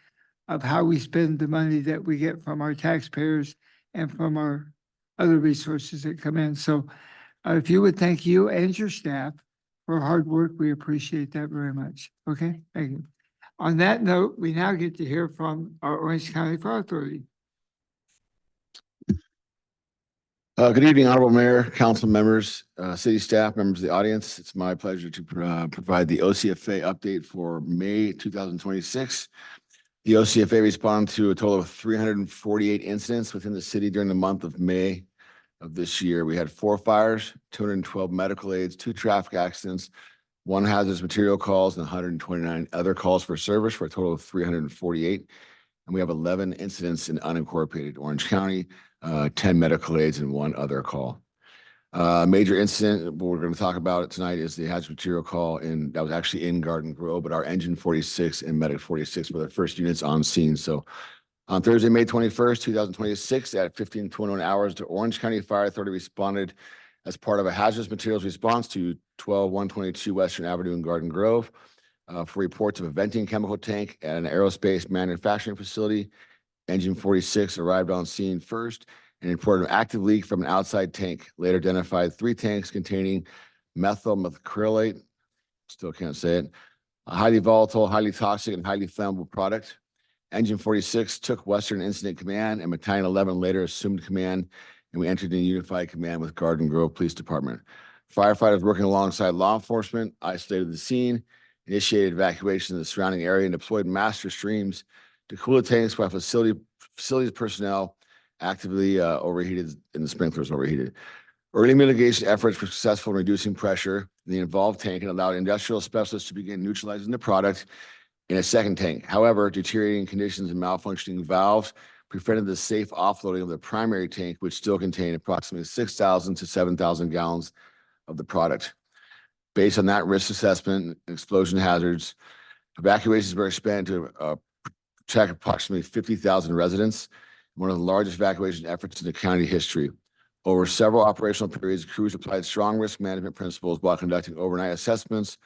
A: of how we spend the money that we get from our taxpayers and from our other resources that come in. So if you would thank you and your staff for hard work, we appreciate that very much. Okay, thank you. On that note, we now get to hear from our Orange County Fire Authority.
I: Good evening, Honorable Mayor, council members, city staff, members of the audience. It's my pleasure to provide the OCFA update for May 2026. The OCFA responded to a total of 348 incidents within the city during the month of May of this year. We had 4 fires, 212 medical aids, 2 traffic accidents, 1 hazardous material calls, and 129 other calls for service for a total of 348. And we have 11 incidents in unincorporated Orange County, 10 medical aids, and 1 other call. Major incident we're going to talk about it tonight is the hazardous material call that was actually in Garden Grove, but our Engine 46 and Medic 46 were the first units on scene. So on Thursday, May 21st, 2026 at 15:21 hours, the Orange County Fire Authority responded as part of a hazardous materials response to 12122 Western Avenue in Garden Grove for reports of a venting chemical tank at an aerospace manufacturing facility. Engine 46 arrived on scene first and reported an active leak from an outside tank. Later identified 3 tanks containing methyl methacrylate, still can't say it, a highly volatile, highly toxic, and highly flammable product. Engine 46 took Western Incident Command, and Battalion 11 later assumed command, and we entered in unified command with Garden Grove Police Department. Firefighters working alongside law enforcement isolated the scene, initiated evacuation of the surrounding area, and deployed master streams to cool the tanks while facilities personnel actively overheated and the sprinklers overheated. Early mitigation efforts were successful in reducing pressure in the involved tank and allowed industrial specialists to begin neutralizing the product in a second tank. However, deteriorating conditions and malfunctioning valves prevented the safe offloading of the primary tank, which still contained approximately 6,000 to 7,000 gallons of the product. Based on that risk assessment and explosion hazards, evacuations were expanded to protect approximately 50,000 residents, one of the largest evacuation efforts in the county history. Over several operational periods, crews applied strong risk management principles while conducting overnight assessments,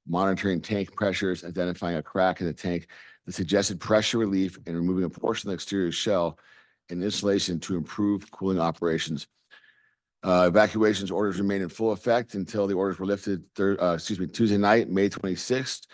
I: monitoring tank pressures, identifying a crack in the tank that suggested pressure relief, and removing a portion of the exterior shell and insulation to improve cooling operations. Evacuations orders remained in full effect until the orders were lifted Tuesday night, May 26th.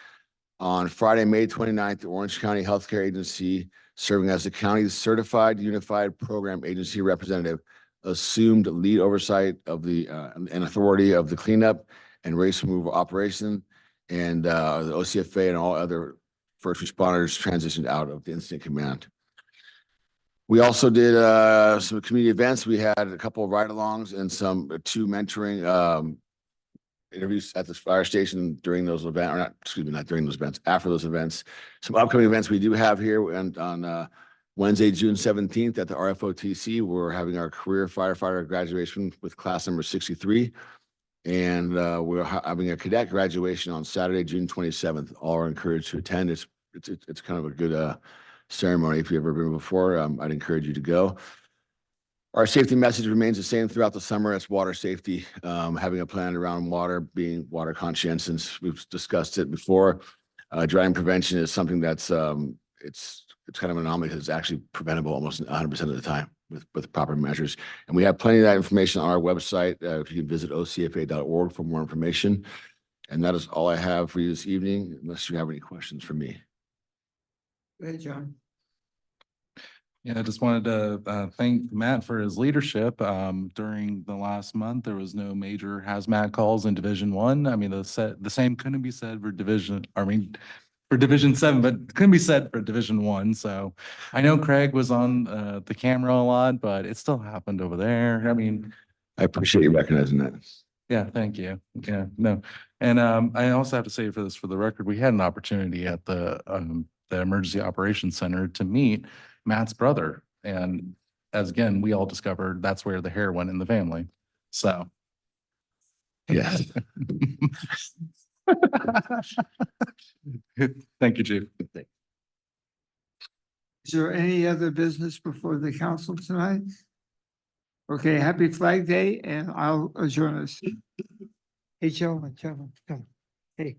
I: On Friday, May 29th, the Orange County Healthcare Agency, serving as the county's certified unified program agency representative, assumed lead oversight of the and authority of the cleanup and waste removal operation, and the OCFA and all other first responders transitioned out of the incident command. We also did some community events. We had a couple of ride-alongs and two mentoring interviews at the fire station during those events, or not, excuse me, not during those events, after those events. Some upcoming events we do have here, and on Wednesday, June 17th at the RFOTC, we're having our career firefighter graduation with class number 63. And we're having a cadet graduation on Saturday, June 27th. All are encouraged to attend. It's kind of a good ceremony. If you've ever been before, I'd encourage you to go. Our safety message remains the same throughout the summer. It's water safety, having a plan around water, being water conscientious. We've discussed it before. Drowning prevention is something that's it's kind of an anomaly because it's actually preventable almost 100% of the time with proper measures. And we have plenty of that information on our website. If you can visit ocfa.org for more information. And that is all I have for you this evening, unless you have any questions for me.
A: Go ahead, John.
J: Yeah, I just wanted to thank Matt for his leadership. During the last month, there was no major hazmat calls in Division 1. I mean, the same couldn't be said for for Division 7, but couldn't be said for Division 1. So I know Craig was on the camera a lot, but it still happened over there. I mean,
I: I appreciate you recognizing that.
J: yeah, thank you. Yeah, no. And I also have to say for the record, we had an opportunity at the Emergency Operations Center to meet Matt's brother. And as again, we all discovered that's where the hair went in the family. So.
I: Yes.
J: Thank you, Chief.
A: Is there any other business before the council tonight? Okay, happy Flag Day, and I'll adjourn us. Hey, Joe, come. Hey.